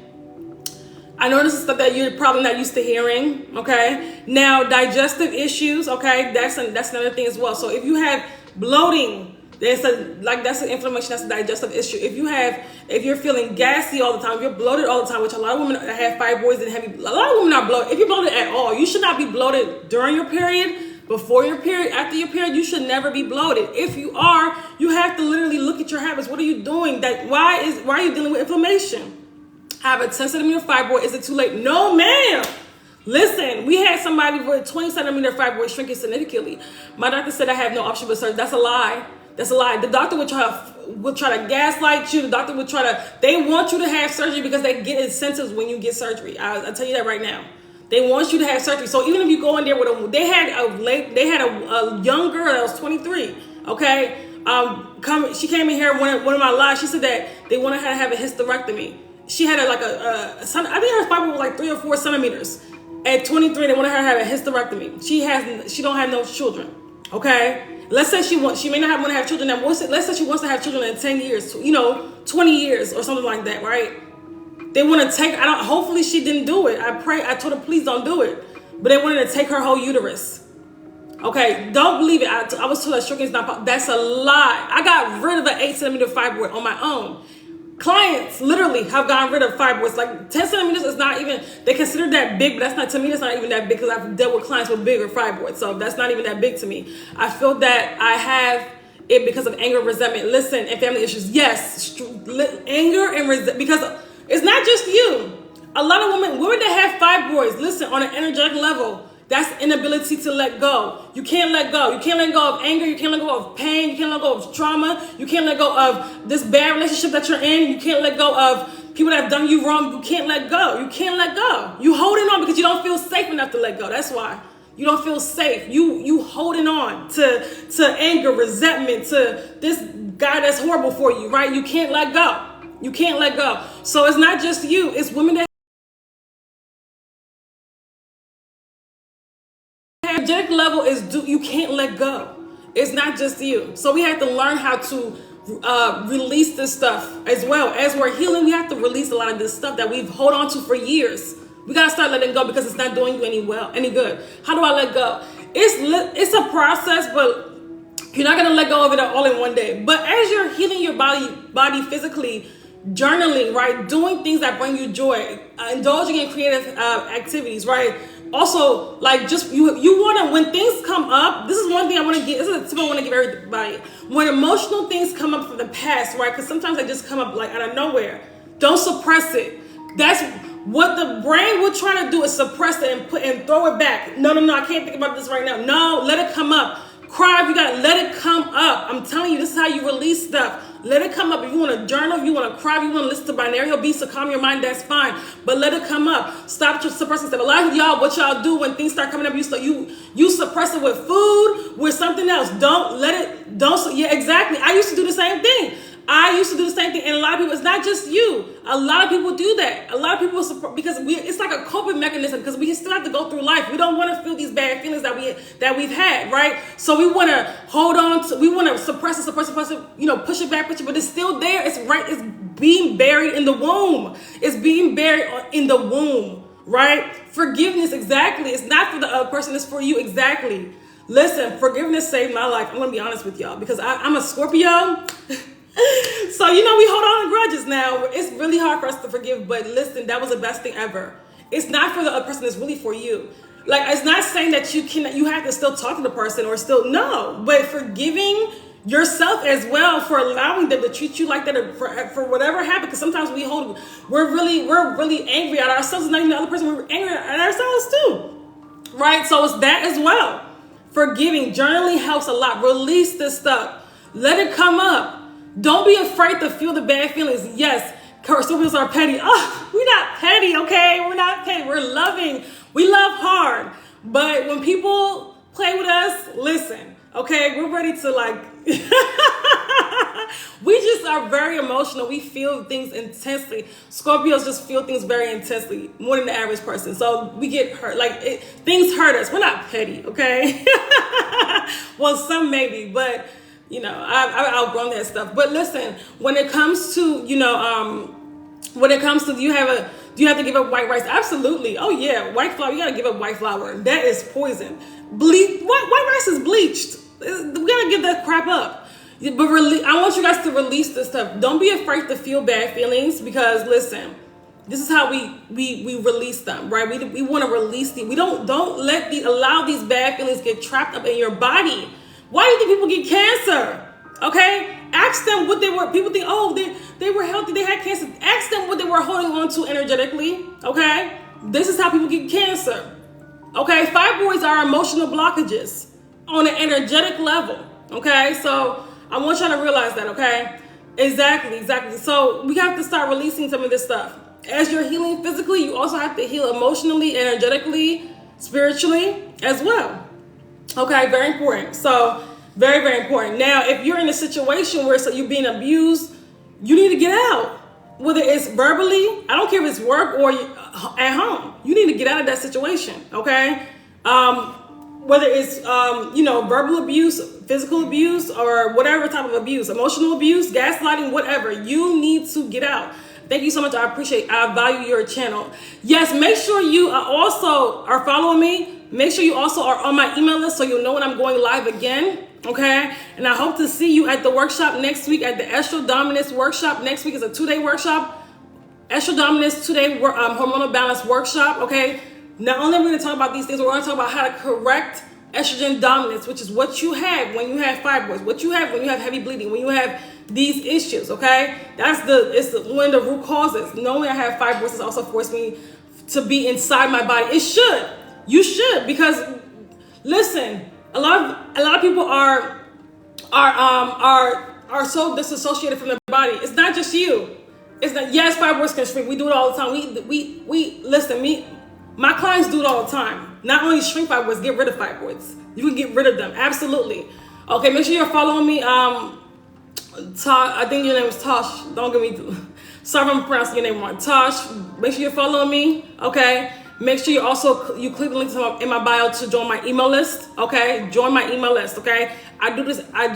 I know this is stuff that you're probably not used to hearing, okay? Now, digestive issues, okay? That's another thing as well. So if you have bloating, that's an inflammation, that's a digestive issue. If you're feeling gassy all the time, if you're bloated all the time, which a lot of women that have fibroids and a lot of women are bloated. If you're bloated at all, you should not be bloated during your period, before your period, after your period, you should never be bloated. If you are, you have to literally look at your habits. What are you doing? Why are you dealing with inflammation? I have a 10 centimeter fibroid. Is it too late? No, ma'am. Listen, we had somebody with 20 centimeter fibroid shrinking significantly. My doctor said I have no option but surgery. That's a lie. That's a lie. The doctor would try to gaslight you. The doctor would they want you to have surgery because they get incentives when you get surgery. I'll tell you that right now. They want you to have surgery. So even if you go in there with they had a young girl that was 23, okay? She came in here one of my lives. She said that they wanted her to have a hysterectomy. She had I think her fibroid was like 3 or 4 centimeters. At 23, they wanted her to have a hysterectomy. She don't have no children, okay? Let's say she may not want to have children now. Let's say she wants to have children in 10 years, 20 years or something like that, right? They want to take, hopefully she didn't do it. I told her, please don't do it. But they wanted to take her whole uterus. Okay, don't believe it. I was told that shrinking is not possible. That's a lie. I got rid of the 8 centimeter fibroid on my own. Clients literally have gotten rid of fibroids. Like 10 centimeters is not even, they consider that big, but to me, that's not even that big because I've dealt with clients with bigger fibroids. So that's not even that big to me. I feel that I have it because of anger, resentment, listen, and family issues. Yes, anger and resentment, because it's not just you. A lot of women that have fibroids, listen, on an energetic level, that's inability to let go. You can't let go. You can't let go of anger. You can't let go of pain. You can't let go of trauma. You can't let go of this bad relationship that you're in. You can't let go of people that have done you wrong. You can't let go. You can't let go. You holding on because you don't feel safe enough to let go. That's why. You don't feel safe. You holding on to anger, resentment, to this guy that's horrible for you, right? You can't let go. You can't let go. So it's not just you. It's women that energetic level you can't let go. It's not just you. So we have to learn how to release this stuff as well. As we're healing, we have to release a lot of this stuff that we've held on to for years. We gotta start letting go because it's not doing you any good. How do I let go? It's a process, but you're not gonna let go of it all in one day. But as you're healing your body physically, journaling, right, doing things that bring you joy, indulging in creative activities, right. Also, like, just you want to, when things come up, this is one thing I want to give, this is a tip I want to give everybody. When emotional things come up from the past, right, because sometimes they just come up like out of nowhere, don't suppress it. That's what the brain will try to do, is suppress it and throw it back. No, I can't think about this right now. No, let it come up. Cry if you got it. Let it come up. I'm telling you, this is how you release stuff. Let it come up. If you want to journal, if you want to cry, if you want to listen to binaural beats to calm your mind, that's fine. But let it come up. Stop suppressing stuff. A lot of y'all, what y'all do when things start coming up, you suppress it with food, with something else. Yeah, exactly. I used to do the same thing. I used to do the same thing, and a lot of people, it's not just you. A lot of people do that. A lot of people, because it's like a coping mechanism, because we still have to go through life. We don't want to feel these bad feelings that we've had, right? So we want to hold on to, we want to suppress it, push it back, but it's still there. It's right. It's being buried in the womb. It's being buried in the womb, right? Forgiveness, exactly. It's not for the other person. It's for you, exactly. Listen, forgiveness saved my life. I'm going to be honest with y'all, because I'm a Scorpio. So, we hold on to grudges now. It's really hard for us to forgive, but listen, that was the best thing ever. It's not for the other person, it's really for you. Like, it's not saying that you have to still talk to the person or still, no, but forgiving yourself as well for allowing them to treat you like that, or for whatever happened. Because sometimes we're really angry at ourselves, and not even the other person, we're angry at ourselves too, right? So it's that as well. Forgiving, journaling helps a lot. Release this stuff. Let it come up. Don't be afraid to feel the bad feelings. Yes, Scorpios are petty. Oh, we're not petty, okay? We're not petty. We're loving. We love hard. But when people play with us, listen, okay? We're ready to we just are very emotional. We feel things intensely. Scorpios just feel things very intensely, more than the average person. So we get hurt. Things hurt us. We're not petty, okay? Well, some maybe, but I've outgrown that stuff. But listen, when it comes to, do you have to give up white rice? Absolutely. Oh yeah, white flour. You gotta give up white flour. That is poison. White rice is bleached. We gotta give that crap up. But I want you guys to release this stuff. Don't be afraid to feel bad feelings, because listen, this is how we release them, right? We want to release them. We don't allow these bad feelings get trapped up in your body. Why do you think people get cancer? Okay? Ask them what they were. People think, oh, they were healthy, they had cancer. Ask them what they were holding on to energetically. Okay? This is how people get cancer. Okay? Fibroids are emotional blockages on an energetic level. Okay? So I want y'all to realize that, okay? Exactly. So we have to start releasing some of this stuff. As you're healing physically, you also have to heal emotionally, energetically, spiritually as well. Okay, very important. So, very, very important. Now, if you're in a situation where you're being abused, you need to get out. Whether it's verbally, I don't care if it's work or at home. You need to get out of that situation, okay? Whether it's, verbal abuse, physical abuse, or whatever type of abuse, emotional abuse, gaslighting, whatever, you need to get out. Thank you so much. I value your channel. Yes, make sure you also are following me. Make sure you also are on my email list so you'll know when I'm going live again. Okay? And I hope to see you at the workshop next week, at the Estral Dominance workshop. Next week is a 2-day workshop. Estral Dominance 2-day hormonal balance workshop. Okay? Not only are we going to talk about these things, we're going to talk about how to correct estrogen dominance, which is what you have when you have fibroids, what you have when you have heavy bleeding, when you have these issues, okay? It's one of the root causes. Knowing I have fibroids has also forced me to be inside my body. It should. You should, because listen, a lot of people are so disassociated from their body. It's not just you. It's not. Yes, fibroids can shrink. We do it all the time. We listen. My clients do it all the time. Not only shrink fibroids, get rid of fibroids. You can get rid of them. Absolutely. Okay, make sure you're following me. I think your name is Tosh. Don't give me. Sorry if I'm pronouncing your name wrong. Tosh. Make sure you're following me. Okay. Make sure you click the link in my bio to join my email list. Okay. Join my email list. Okay. I do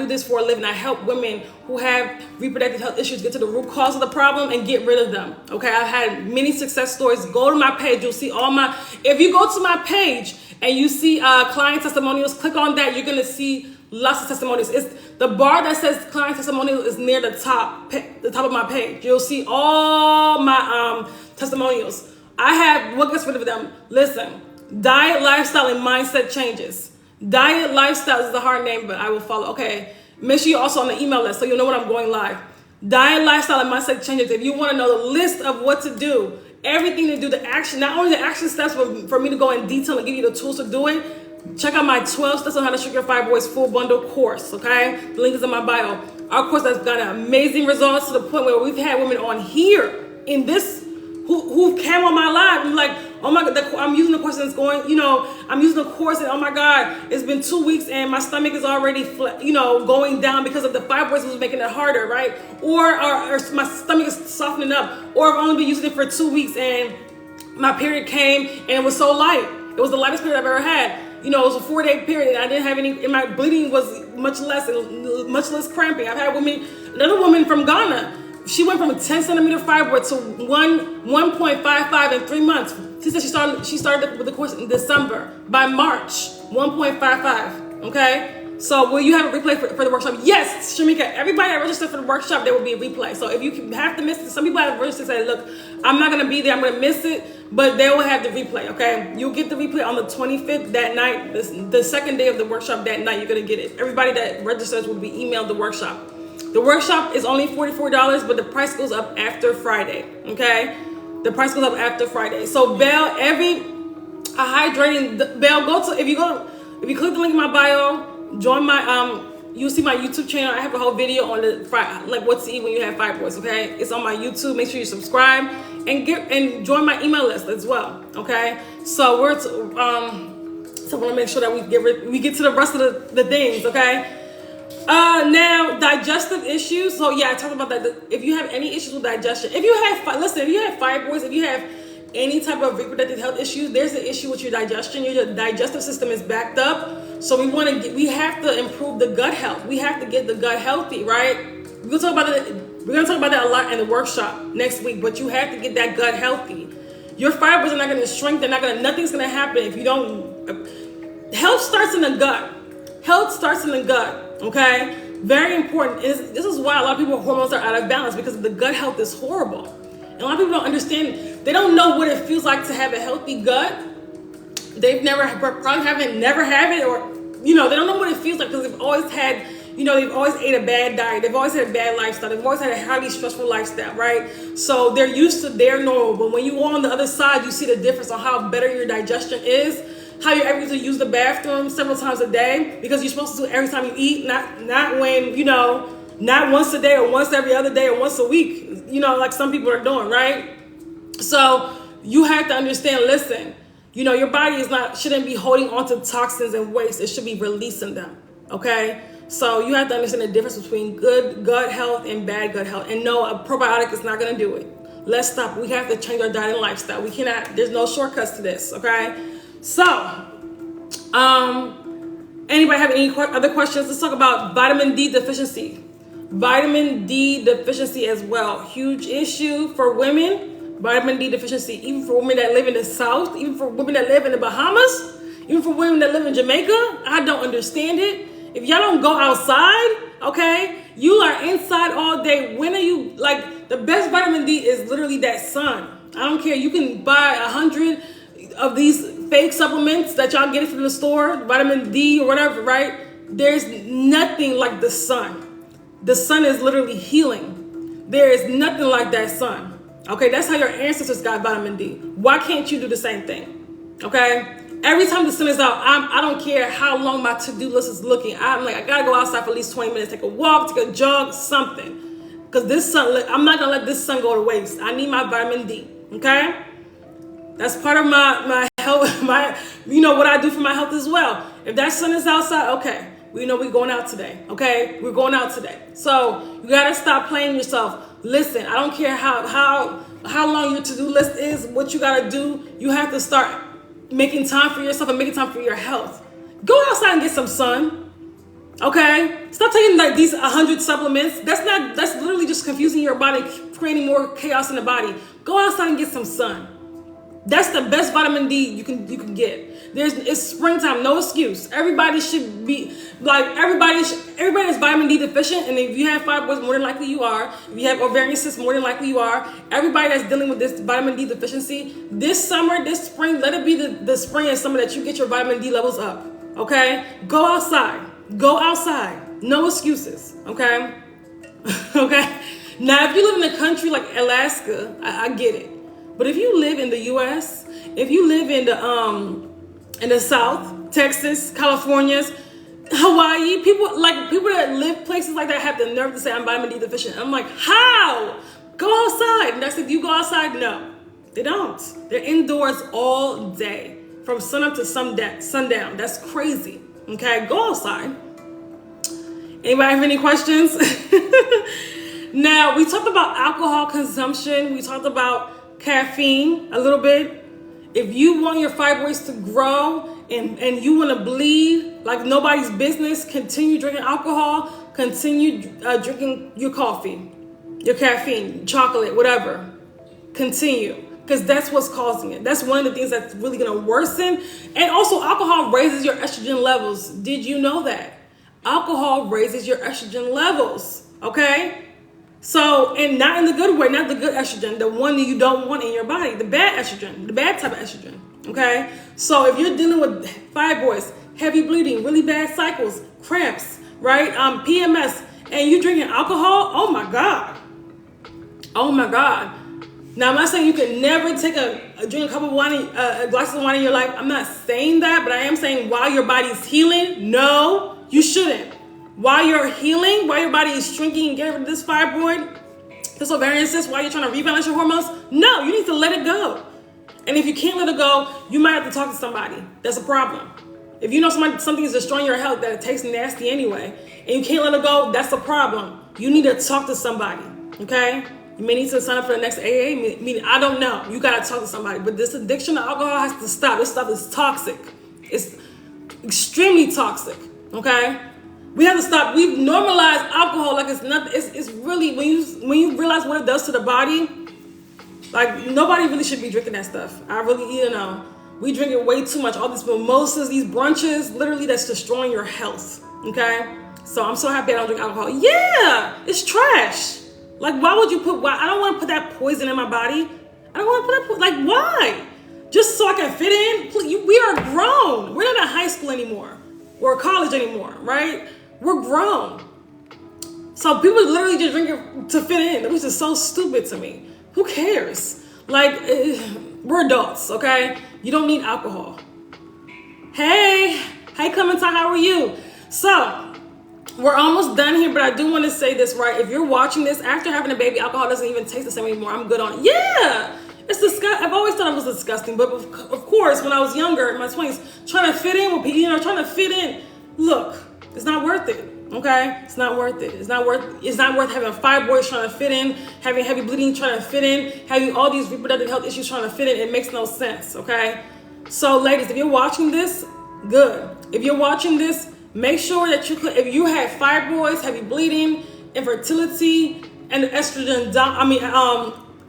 this for a living. I help women who have reproductive health issues get to the root cause of the problem and get rid of them. Okay. I've had many success stories. Go to my page. You'll see if you go to my page and you see client testimonials, click on that. You're going to see lots of testimonies. It's the bar that says client testimonial is near the top of my page. You'll see all my testimonials. What gets rid of them? Listen, diet, lifestyle, and mindset changes. Diet, lifestyle is the hard name, but I will follow. Okay. Make sure you're also on the email list so you'll know when I'm going live. Diet, lifestyle, and mindset changes. If you want to know the list of what to do, everything to do, the action, not only the action steps for me to go in detail and give you the tools to do it, check out my 12 steps on how to shrink your fibroids full bundle course. Okay. The link is in my bio. Our course has got amazing results to the point where we've had women on here in this who came on my live and like, oh my God, I'm using the course and it's going, you know, I'm using the course and oh my God, it's been 2 weeks and my stomach is already, you know, going down because of the fibroids was making it harder, right? Or my stomach is softening up, or I've only been using it for 2 weeks and my period came and it was so light. It was the lightest period I've ever had. You know, it was a 4-day period and I didn't have any, and my bleeding was much less cramping. I've had another woman from Ghana, she went from a 10 centimeter fibroid to 1.55 in 3 months. She said she started with the course in December. By March, 1.55, okay? So will you have a replay for the workshop? Yes, Shamika, everybody that registered for the workshop, there will be a replay. So if you have to miss it, some people have registered and say, look, I'm not gonna be there, I'm gonna miss it, but they will have the replay, okay? You'll get the replay on the 25th that night, the second day of the workshop that night, you're gonna get it. Everybody that registers will be emailed the workshop. The workshop is only $44, but the price goes up after Friday, okay? The price goes up after Friday. So Belle, if you click the link in my bio, join my, you'll see my YouTube channel. I have a whole video on like what to eat when you have fibroids, okay? It's on my YouTube. Make sure you subscribe and join my email list as well, okay? So so I want to make sure that we get to the rest of the things, okay? Now digestive issues. So yeah, I talked about that. If you have any issues with digestion, if you have fibroids, if you have any type of reproductive health issues, there's an issue with your digestion. Your digestive system is backed up. So we have to improve the gut health. We have to get the gut healthy, right? We're gonna talk about that a lot in the workshop next week, but you have to get that gut healthy. Your fibroids are not gonna shrink, nothing's gonna happen if you don't. Health starts in the gut. Health starts in the gut, okay? Very important. This is why a lot of people's hormones are out of balance, because the gut health is horrible. And a lot of people don't understand, they don't know what it feels like to have a healthy gut. They've never had it, or, you know, they don't know what it feels like because they've always had, you know, they've always ate a bad diet. They've always had a bad lifestyle. They've always had a highly stressful lifestyle, right? So they're used to their normal. But when you go on the other side, you see the difference on how better your digestion is, how you're able to use the bathroom several times a day, because you're supposed to do it every time you eat, not when, you know, not once a day or once every other day or once a week, you know, like some people are doing, right? So you have to understand, listen, you know, your body shouldn't be holding on to toxins and waste. It should be releasing them, okay? So you have to understand the difference between good gut health and bad gut health. And no, a probiotic is not gonna do it. Let's stop. We have to change our diet and lifestyle. We cannot, there's no shortcuts to this, okay? So, anybody have any other questions? Let's talk about vitamin D deficiency. Vitamin D deficiency as well. Huge issue for women. Vitamin D deficiency, even for women that live in the South, even for women that live in the Bahamas, even for women that live in Jamaica. I don't understand it. If y'all don't go outside, okay, you are inside all day. When are you, like, the best vitamin D is literally that sun. I don't care. You can buy 100 of these fake supplements that y'all get from the store, vitamin D or whatever, right? There's nothing like the sun. The sun is literally healing. There is nothing like that sun. Okay, that's how your ancestors got vitamin D. Why can't you do the same thing? Okay? Every time the sun is out, I don't care how long my to-do list is looking. I'm like, I gotta go outside for at least 20 minutes, take a walk, take a jog, something. Because this sun, I'm not gonna let this sun go to waste. I need my vitamin D, okay? That's part of my health, you know, what I do for my health as well. If that sun is outside, okay, we know we're going out today, okay? We're going out today. So you gotta stop playing yourself. Listen, I don't care how long your to-do list is, what you gotta do. You have to start making time for yourself and making time for your health. Go outside and get some sun, okay? Stop taking like these 100 supplements. That's literally just confusing your body, creating more chaos in the body. Go outside and get some sun. That's the best vitamin D you can get. It's springtime, no excuse. Everybody should be like everybody is vitamin D deficient, and if you have fibroids, more than likely you are. If you have ovarian cysts, more than likely you are. Everybody that's dealing with this vitamin D deficiency, this summer, this spring, let it be the spring and summer that you get your vitamin D levels up. Okay? Go outside. Go outside. No excuses. Okay? Okay? Now, if you live in a country like Alaska, I get it. But if you live in the U.S., if you live in the South, Texas, California, Hawaii, people that live places like that have the nerve to say I'm vitamin D deficient. I'm like, how? Go outside. And that's if you go outside, no. They don't. They're indoors all day, from sunup to sundown. That's crazy. Okay, go outside. Anybody have any questions? Now, we talked about alcohol consumption. We talked about caffeine a little bit. If you want your fibroids to grow and you want to bleed like nobody's business, continue drinking alcohol, continue drinking your coffee, your caffeine, chocolate, whatever. Continue, because that's what's causing it. That's one of the things that's really going to worsen. And also, alcohol raises your estrogen levels. Did you know that? Alcohol raises your estrogen levels, okay? So, and not in the good way, not the good estrogen, the one that you don't want in your body, the bad estrogen, the bad type of estrogen, okay? So if you're dealing with fibroids, heavy bleeding, really bad cycles, cramps, right, PMS, and you're drinking alcohol, oh my God. Oh my God. Now, I'm not saying you can never take drink a cup of wine, a glass of wine in your life. I'm not saying that, but I am saying while your body's healing, no, you shouldn't. While you're healing, while your body is shrinking and getting rid of this fibroid, this ovarian cyst, while you're trying to rebalance your hormones, no, you need to let it go. And if you can't let it go, you might have to talk to somebody. That's a problem. If you know something is destroying your health, that it tastes nasty anyway, and you can't let it go, that's a problem. You need to talk to somebody, okay? You may need to sign up for the next AA meeting. I don't know. You got to talk to somebody. But this addiction to alcohol has to stop. This stuff is toxic. It's extremely toxic, okay? We have to stop. We've normalized alcohol like it's nothing. It's really, when you realize what it does to the body, like nobody really should be drinking that stuff. I really, we drink it way too much. All these mimosas, these brunches, literally that's destroying your health, okay? So I'm so happy I don't drink alcohol. Yeah, it's trash. Like, why would you I don't want to put that poison in my body. I don't want to put that, why? Just so I can fit in? We are grown. We're not in high school anymore or college anymore, right? We're grown. So people literally just drink it to fit in, which is so stupid to me. Who cares? We're adults, okay? You don't need alcohol. Hey, Clementine, how are you? So, we're almost done here, but I do want to say this, right? If you're watching this, after having a baby, alcohol doesn't even taste the same anymore. I'm good on it. Yeah, it's disgusting. I've always thought it was disgusting, but of course, when I was younger, in my 20s, trying to fit in with people, trying to fit in, look, it's not worth it, okay? It's not worth it. It's not worth having fibroids trying to fit in, having heavy bleeding trying to fit in, having all these reproductive health issues trying to fit in. It makes no sense, okay? So, ladies, if you're watching this, good. If you're watching this, make sure that if you have fibroids, heavy bleeding, infertility, and estrogen,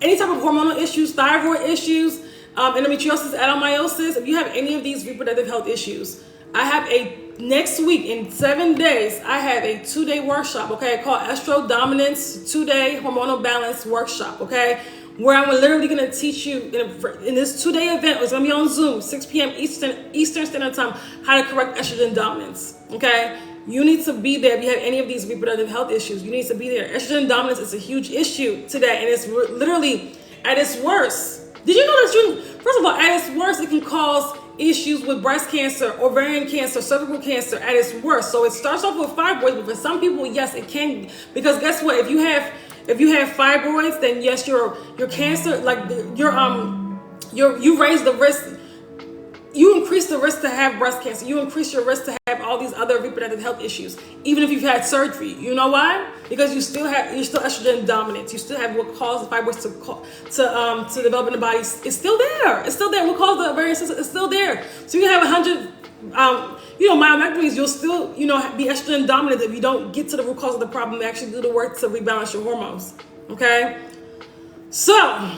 any type of hormonal issues, thyroid issues, endometriosis, adenomyosis, if you have any of these reproductive health issues, I have next week in 7 days, I have a 2-day workshop, okay, called Estro Dominance 2-day Hormonal Balance Workshop, okay, where I'm literally going to teach you in this 2-day event. It's going to be on Zoom, 6 p.m. Eastern Standard Time, how to correct estrogen dominance, okay? You need to be there if you have any of these reproductive health issues. You need to be there. Estrogen dominance is a huge issue today, and it's literally at its worst. Did you know that first of all, at its worst, it can cause issues with breast cancer, ovarian cancer, cervical cancer at its worst. So it starts off with fibroids, but for some people, yes, it can. Because guess what? If you have fibroids, then yes, your cancer, you raise the risk. You increase the risk to have breast cancer. You increase your risk to have all these other reproductive health issues, even if you've had surgery. You know why? Because you're still estrogen dominant. You still have what causes the fibroids to develop in the body. It's still there. It's still there. What causes the ovarian cyst? It's still there. So you have 100, myomectomies. You'll still, be estrogen dominant if you don't get to the root cause of the problem and actually do the work to rebalance your hormones. Okay. So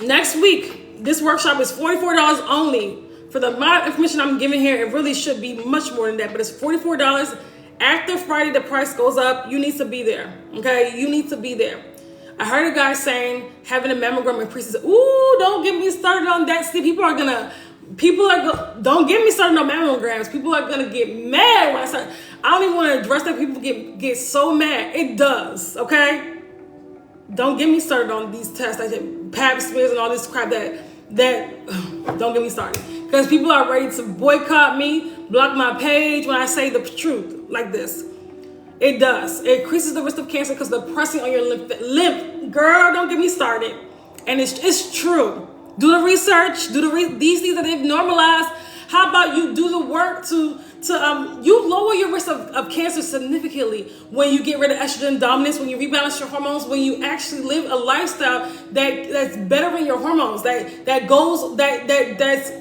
next week, this workshop is $44 only. For the amount of information I'm giving here, it really should be much more than that, but it's $44. After Friday, the price goes up. You need to be there, okay? You need to be there. I heard a guy saying having a mammogram increases. Ooh, don't get me started on that. See, don't get me started on mammograms. People are gonna get mad when I start. I don't even want to address that. People get so mad. It does, okay? Don't get me started on these tests, like pap smears and all this crap that don't get me started. Because people are ready to boycott me, block my page when I say the truth like this. It does. It increases the risk of cancer because they're pressing on your lymph. Girl, don't get me started. And it's true. Do the research. These things that they've normalized. How about you do the work to you lower your risk of cancer significantly when you get rid of estrogen dominance, when you rebalance your hormones, when you actually live a lifestyle that's bettering your hormones, that's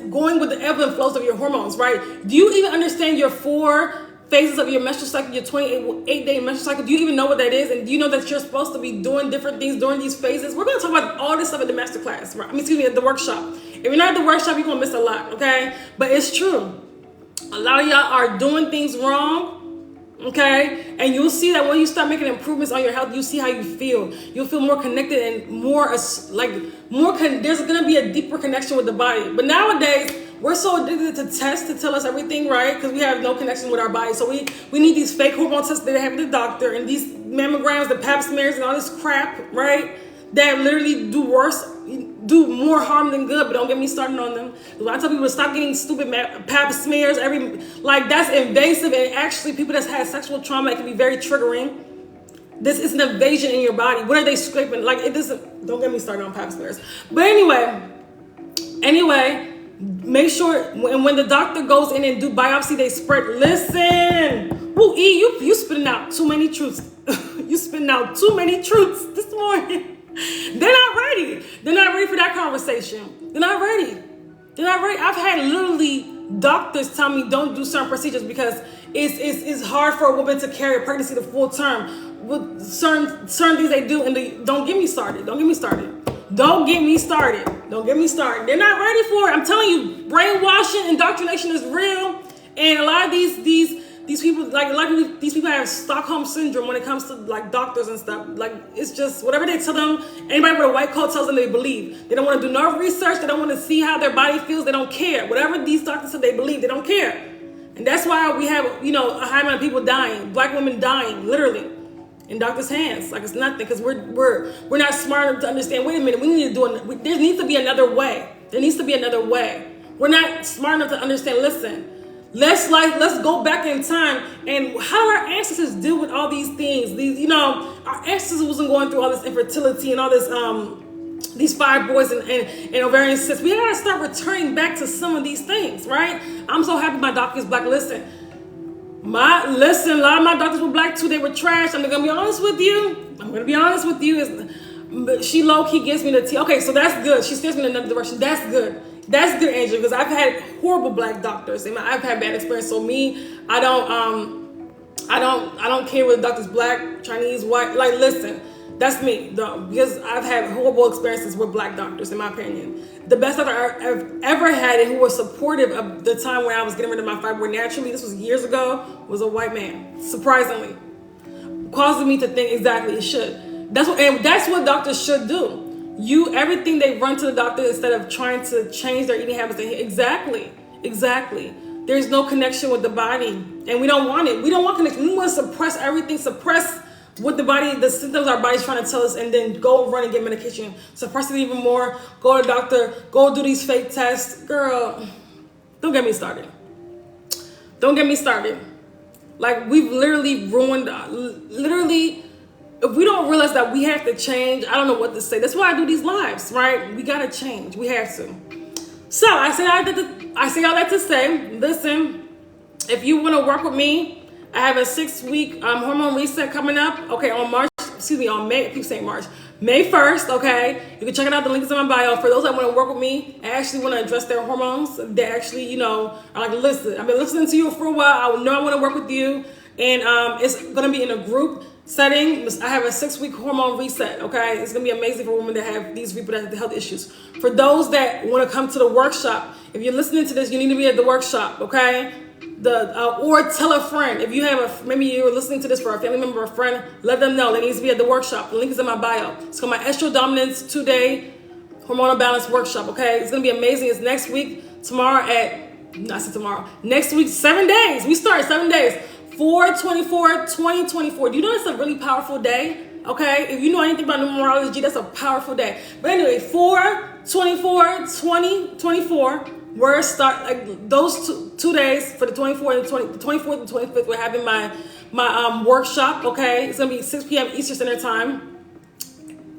going with the ebb and flows of your hormones, right? Do you even understand your 4 phases of your menstrual cycle, your 28-day menstrual cycle? Do you even know what that is? And do you know that you're supposed to be doing different things during these phases? We're going to talk about all this stuff at the masterclass, right? At the workshop. If you're not at the workshop, you're going to miss a lot, okay? But it's true. A lot of y'all are doing things wrong, okay? And you'll see that when you start making improvements on your health, you see how you feel. You'll feel more connected and there's going to be a deeper connection with the body. But nowadays, we're so addicted to tests to tell us everything, right? Because we have no connection with our body. So we need these fake hormone tests that they have at the doctor and these mammograms, the pap smears and all this crap, right? That literally do more harm than good, but don't get me started on them. I tell people to stop getting stupid pap smears. That's invasive, and actually people that's had sexual trauma, it can be very triggering. This is an invasion in your body. What are they scraping? It doesn't. Don't get me started on pap smears. But anyway, make sure when the doctor goes in and do biopsy, they spread. Listen, woo, E, you spitting out too many truths. You spitting out too many truths this morning. They're not ready. They're not ready for that conversation. They're not ready. I've had literally doctors tell me don't do certain procedures because it's hard for a woman to carry a pregnancy the full term with certain things they do. And don't get me started. They're not ready for it. I'm telling you, brainwashing, indoctrination is real. And a lot of these people, these people have Stockholm syndrome when it comes to doctors and stuff. It's just whatever they tell them. Anybody with a white coat tells them, they believe. They don't want to do no research. They don't want to see how their body feels. They don't care. Whatever these doctors say, they believe. They don't care. And that's why we have a high amount of people dying, Black women dying, literally, in doctors' hands. It's nothing, because we're not smart enough to understand. Wait a minute, there needs to be another way. We're not smart enough to understand. Listen. Let's go back in time and how our ancestors deal with all these things. Our ancestors wasn't going through all this infertility and all this these fibroids and ovarian cysts. We gotta start returning back to some of these things, right? I'm so happy my doctor is Black. Listen, a lot of my doctors were Black too. They were trash. I'm gonna be honest with you. She low key gives me the tea. Okay, so that's good. She steers me in another direction. That's good. That's good, Angel, because I've had horrible Black doctors and I've had bad experience. So I don't care whether the doctor's Black, Chinese, white. Listen, that's me, because I've had horrible experiences with Black doctors, in my opinion. The best doctor I've ever had and who was supportive of the time when I was getting rid of my fibroid naturally, this was years ago, was a white man, surprisingly. Causing me to think exactly it should. That's what doctors should do. Everything they run to the doctor instead of trying to change their eating habits. Exactly. There's no connection with the body, and we don't want it. We don't want connection. We want to suppress everything, suppress what the symptoms our body's trying to tell us, and then go run and get medication. Suppress it even more. Go to the doctor. Go do these fake tests. Girl, don't get me started. We've literally ruined, if we don't realize that we have to change, I don't know what to say. That's why I do these lives, right? We gotta change. We have to. So I say all that to say, listen, if you want to work with me, I have a 6-week hormone reset coming up. Okay, on May. I keep saying March. May 1st. Okay, you can check it out. The link is in my bio. For those that want to work with me, I actually want to address their hormones. They actually, are like, listen, I've been listening to you for a while. I know I want to work with you, and it's gonna be in a group setting. I have a 6-week hormone reset. Okay, it's gonna be amazing for women that have these reproductive health issues. For those that want to come to the workshop, if you're listening to this, you need to be at the workshop. Okay, or tell a friend. If you have maybe you're listening to this for a family member or a friend, let them know they need to be at the workshop. The link is in my bio. It's called my Estrol Dominance 2-day hormonal balance workshop. Okay, it's gonna be amazing. It's next week. Next week, 7 days. We start 7 days. 4/24/2024. Do you know it's a really powerful day? Okay, if you know anything about numerology, that's a powerful day. But anyway, 4/24/2024. We're those two days for the 24th and 25th. We're having my workshop. Okay, it's gonna be 6 p.m. Eastern Standard Time.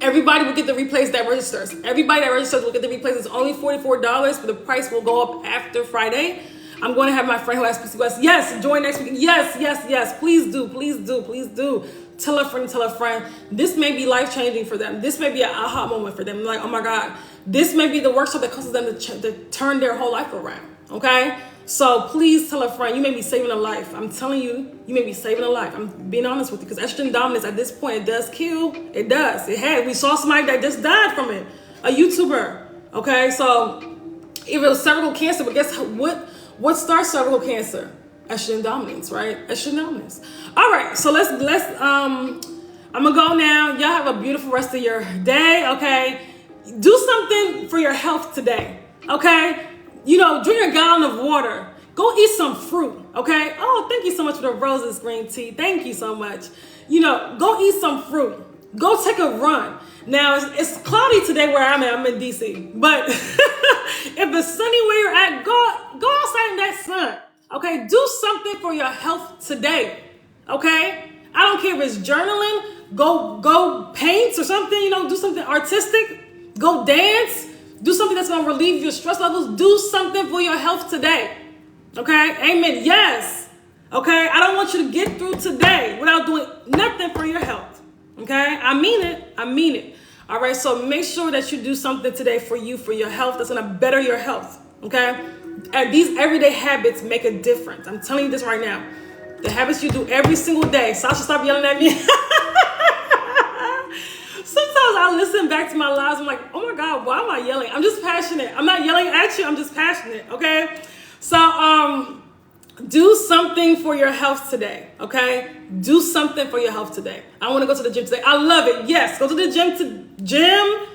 Everybody will get the replays that registers. Everybody that registers will get the replays. It's only $44, but the price will go up after Friday. I'm going to have my friend who has PCOS. Yes, join next week. Yes, yes, yes. Please do, please do, please do. Tell a friend, tell a friend. This may be life-changing for them. This may be an aha moment for them. Like, oh my God, this may be the workshop that causes them to turn their whole life around, okay? So please tell a friend. You may be saving a life. I'm telling you, you may be saving a life. I'm being honest with you, because estrogen dominance at this point, it does kill. It does. It has. We saw somebody that just died from it, a YouTuber, okay? So if it was cervical cancer, but guess what starts cervical cancer? Estrogen dominance, right? Estrogen dominance. All right, so let's I'm gonna go now. Y'all have a beautiful rest of your day, okay? Do something for your health today, okay? You know, drink a gallon of water. Go eat some fruit, okay? Oh, thank you so much for the roses green tea. Thank you so much. You know, go eat some fruit. Go take a run. Now, it's cloudy today where I'm at. I'm in DC. But if it's sunny where you're at, go outside in that sun. Okay? Do something for your health today. Okay? I don't care if it's journaling. Go paint or something. You know, do something artistic. Go dance. Do something that's going to relieve your stress levels. Do something for your health today. Okay? Amen. Yes. Okay? I don't want you to get through today without doing nothing for your health. Okay? I mean it. I mean it. All right? So make sure that you do something today for you, for your health, that's going to better your health. Okay? And these everyday habits make a difference. I'm telling you this right now. The habits you do every single day. Sasha, stop yelling at me. Sometimes I listen back to my lives. I'm like, oh my God, why am I yelling? I'm just passionate. I'm not yelling at you. I'm just passionate. Okay? So, do something for your health today, okay? Do something for your health today. I want to go to the gym today. I love it. Yes, go to the gym.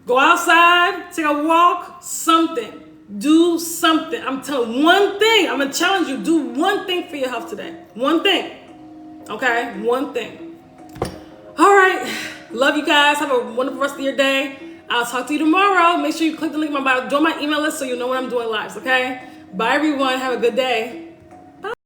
Go outside, take a walk, something. Do something. I'm telling one thing. I'm going to challenge you. Do one thing for your health today. One thing, okay? One thing. All right. Love you guys. Have a wonderful rest of your day. I'll talk to you tomorrow. Make sure you click the link in my bio. Join my email list so you know when I'm doing lives, okay? Bye, everyone. Have a good day.